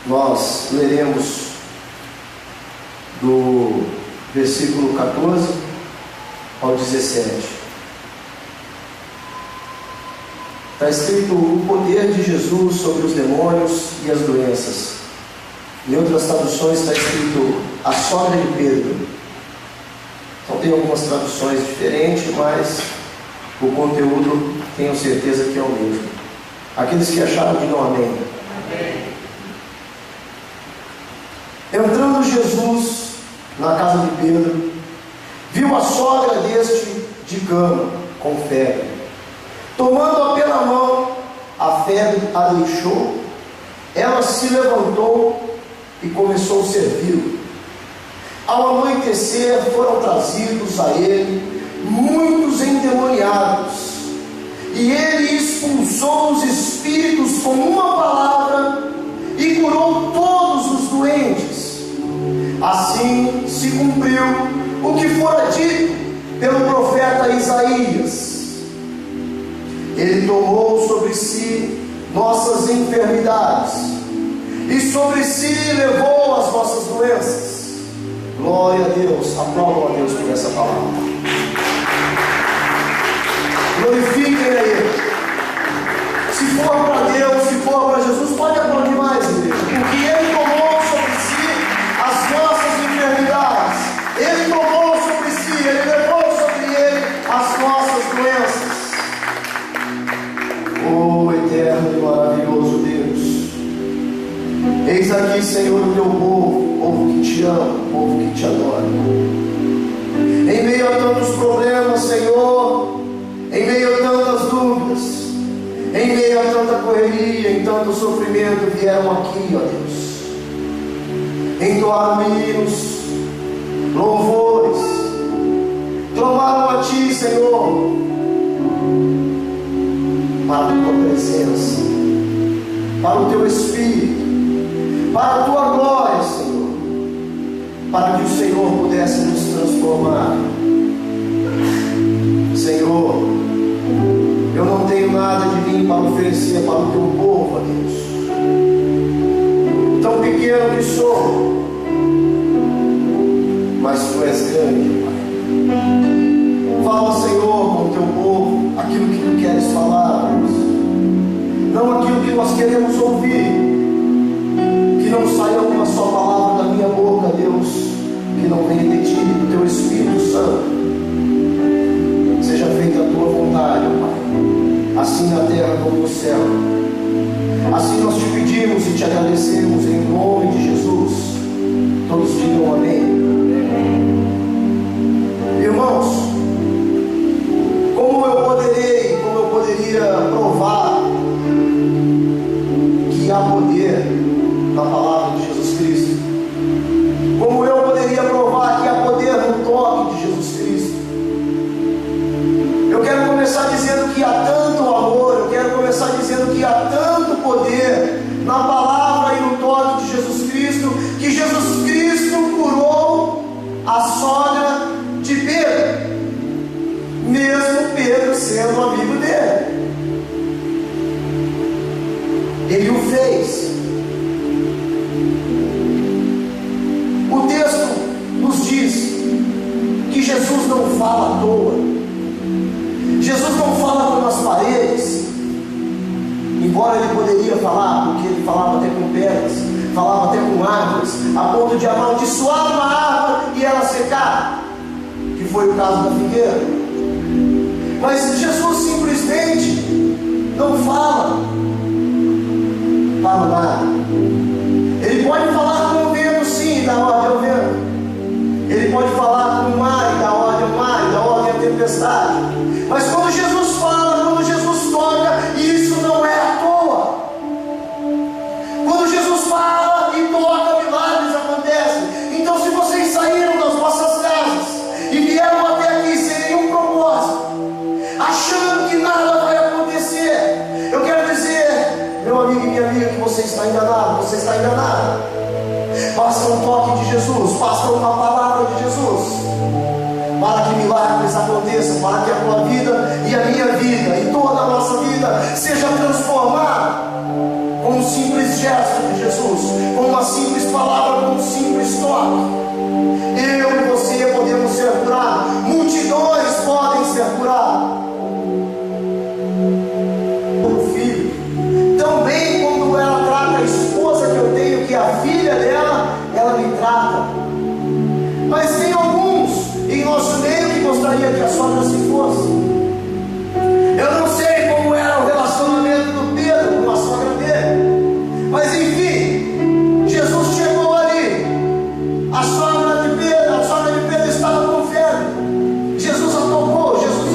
Nós leremos do versículo 14 ao 17. Está escrito o poder de Jesus sobre os demônios e as doenças. Em outras traduções está escrito a sogra de Pedro. Então tem algumas traduções diferentes, mas o conteúdo tenho certeza que é o mesmo. Aqueles que acharam, digam amém. Amém. Entrando Jesus na casa de Pedro, viu a sogra deste de cama com febre. Tomando-a pela mão, a febre a deixou. Ela se levantou e começou a servi-lo. Ao anoitecer foram trazidos a ele muitos endemoniados, e ele expulsou os espíritos com uma palavra e curou todos os doentes. Assim se cumpriu o que fora dito pelo profeta Isaías: ele tomou sobre si nossas enfermidades e sobre si levou as nossas doenças. Glória a Deus. Aplaudam a Deus por essa palavra. Glorifiquem a Ele. Se for para Deus, se for para Jesus, pode aplaudir mais, igreja, porque Ele tomou sobre si as nossas enfermidades, Ele tomou sobre si, Ele levou sobre Ele as nossas doenças. Oh, eterno e maravilhoso Deus, eis aqui, Senhor, o teu povo que te ama, povo que te adora. Em meio a tantos problemas, Senhor, em meio a tantas dúvidas, em meio a tanta correria, em tanto sofrimento, vieram aqui, ó Deus, entoaram hinos, louvores, clamaram a Ti, Senhor, para a Tua presença, para o Teu Espírito, para a Tua glória, Senhor, para que o Senhor pudesse nos transformar. Senhor, eu não tenho nada de mim para oferecer para o teu povo, ó Deus. Tão pequeno que sou, mas tu és grande, Pai. Fala, Senhor, com o teu povo aquilo que tu queres falar, Deus. Não aquilo que nós queremos ouvir. Que não saia uma só palavra da minha boca, Deus, que não venha de ti, do teu Espírito Santo. Seja feita a tua vontade, Pai, assim na terra como no céu. Assim nós te pedimos e te agradecemos em nome de Jesus. Todos digam amém. Irmãos, como eu poderia provar que há poder na palavra de Jesus Cristo? Como eu poderia provar que há poder no toque de Jesus Cristo? Eu quero começar dizendo que há tanto amor, eu quero começar dizendo que há tanto poder na palavra e no toque de Jesus Cristo, que Jesus Cristo curou a sogra de Pedro, mesmo Pedro sendo amigo dele. Ele o fez. O texto nos diz que Jesus não fala à toa. Jesus não fala com as paredes, embora ele poderia falar, porque ele falava até com pedras, falava até com árvores, a ponto de amaldiçoar uma árvore e ela secar, que foi o caso da figueira. Mas Jesus simplesmente não fala nada. Ele pode falar com o vento, sim, e dar ordem ao vento. Ele pode falar com o mar e dar ordem ao mar, e dar ordem à tempestade. Mas quando Jesus fala, quando Jesus toca, isso não é à toa. Quando Jesus fala e toca, milagres acontecem. Então, se vocês saíram das vossas casas e vieram até aqui sem nenhum propósito, achando que nada vai acontecer, eu quero dizer, meu amigo e minha amiga, que você está enganado, você está enganado. Basta um toque de Jesus, basta uma palavra de Jesus, para que milagres aconteçam, para que a tua vida e a minha vida e toda a nossa vida seja transformada com um simples gesto de Jesus, com uma simples palavra, com um simples toque. Eu e você podemos ser curados, multidões podem ser curadas. O filho, também quando ela trata a esposa que eu tenho, que é a filha dela, ela me trata. Mas tem alguns em nosso meio que gostaria que a sogra se fosse. Eu não sei como era o relacionamento do Pedro com a sogra dele, mas enfim, Jesus chegou ali, a sogra de Pedro estava com febre. Jesus a tocou, Jesus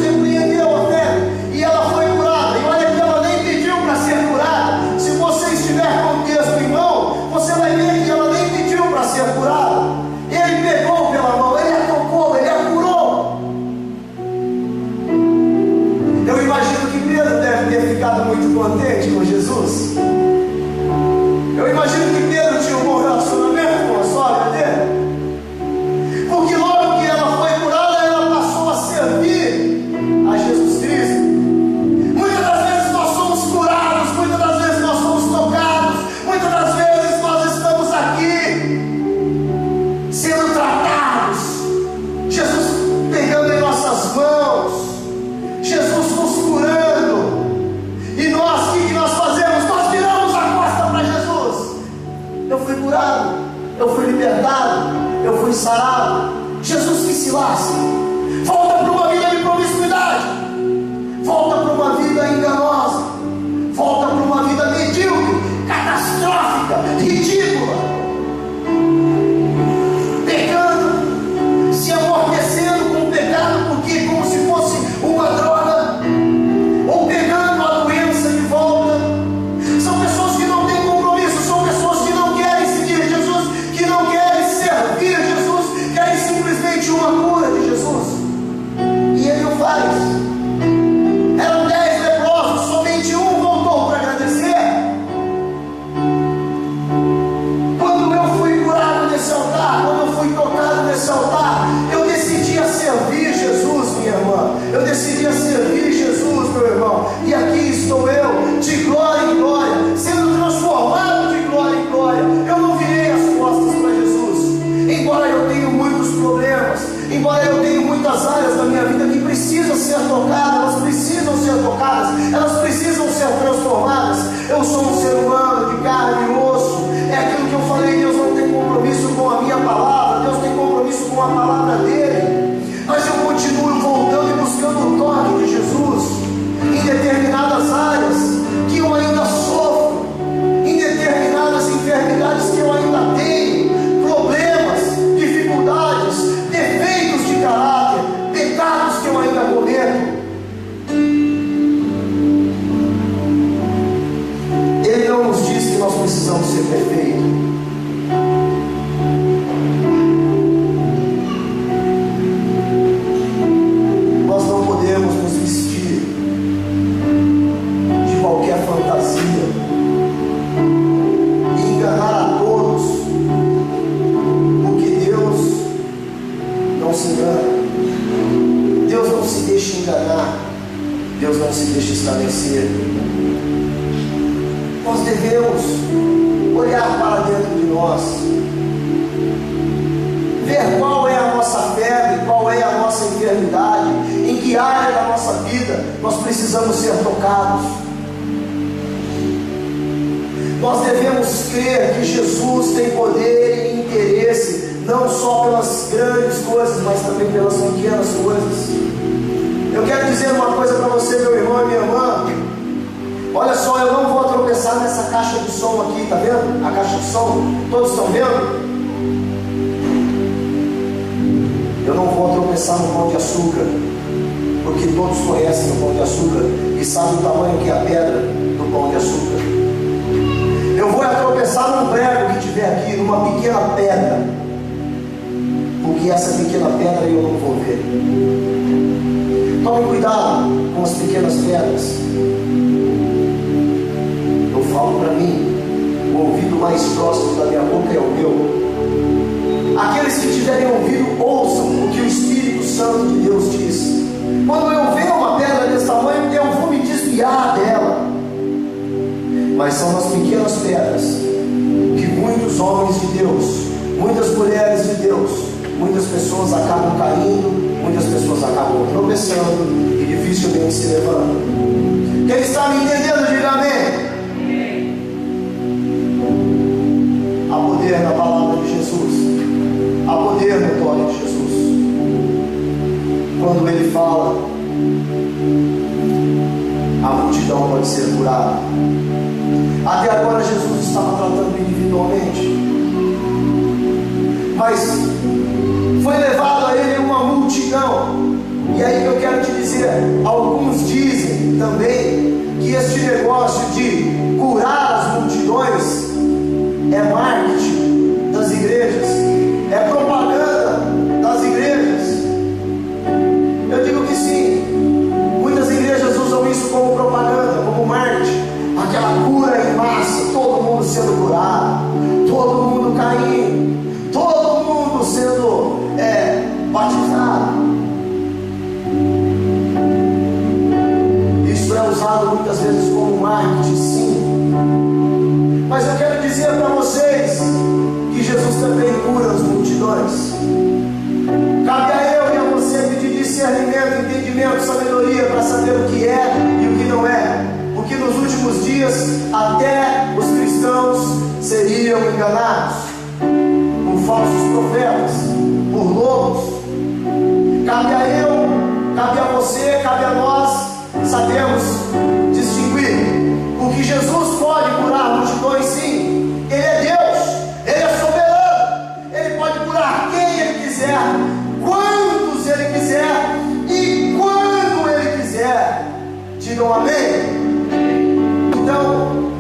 muitas áreas da minha vida que precisam ser tocadas, elas precisam ser tocadas, elas precisam ser transformadas. Eu sou um ser humano de carne e osso. É aquilo que eu falei, Deus não tem compromisso com a minha palavra, Deus tem compromisso com a palavra dele. Mas eu continuo voltando e buscando o toque de Jesus em determinadas áreas que eu ainda sofro, em determinadas enfermidades que eu ainda tenho, problemas, dificuldades, defeitos de caráter, pecados que eu ainda cometo. Ele não nos diz que nós precisamos ser perfeitos. Nós não podemos nos vestir de qualquer fantasia e enganar a todos, porque Deus não se engana. Deus não se deixa enganar. Deus não se deixa esclarecer. Nós devemos olhar para dentro de nós, ver qual é a nossa febre, qual é a nossa enfermidade, em que área da nossa vida nós precisamos ser tocados. Nós devemos crer que Jesus tem poder e interesse, não só pelas grandes coisas, mas também pelas pequenas coisas. Eu quero dizer uma coisa para você, meu irmão e minha irmã. Olha só, eu não vou tropeçar nessa caixa de som aqui, tá vendo? A caixa de som, todos estão vendo? Eu não vou tropeçar no pão de açúcar, porque todos conhecem o pão de açúcar e sabem o tamanho que é a pedra do pão de açúcar. Eu vou tropeçar num prego que tiver aqui, numa pequena pedra, porque essa pequena pedra eu não vou ver. Tome cuidado com as pequenas pedras. Eu falo para mim, o ouvido mais próximo da minha boca é o meu. Aqueles que tiverem ouvido, ouçam o que o Espírito Santo de Deus diz. Quando eu ver uma pedra desse tamanho, eu vou me desviar dela. Mas são as pequenas pedras que muitos homens de Deus, muitas mulheres de Deus, muitas pessoas acabam caindo, muitas pessoas acabam tropeçando e dificilmente se levantam. Quem está me entendendo, diga amém. Há poder na palavra de Jesus, há poder no toque de Jesus. Quando ele fala, a multidão pode ser curada. Até agora Jesus estava tratando individualmente, mas foi levado a ele uma multidão. E aí eu quero te dizer, alguns dizem também que este negócio de curar as multidões é marketing das igrejas, é propaganda das igrejas. Eu digo que sim, muitas igrejas usam isso como propaganda, como marketing, aquela cura em massa, todo mundo sendo curado, todo mundo caindo, todo mundo sendo batizado. Isso é usado muitas vezes como marketing, sim. Mas eu quero dizer para vocês que Jesus também cura as multidões. Cabe a eu e a você pedir discernimento, entendimento, sabedoria para saber o que é e o que não é. Porque nos últimos dias até os cristãos seriam enganados por falsos profetas, por lobos. Cabe a eu, cabe a você, cabe a nós sabemos distinguir. Porque Jesus pode curar multidões, sim. Ele é Deus, Ele é soberano. Ele pode curar quem Ele quiser, quantos Ele quiser e quando Ele quiser. Digam amém. Então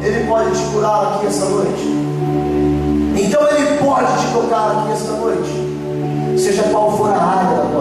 Ele pode te curar aqui essa noite. Então Ele pode te tocar aqui esta noite, seja qual for a área da tua vida.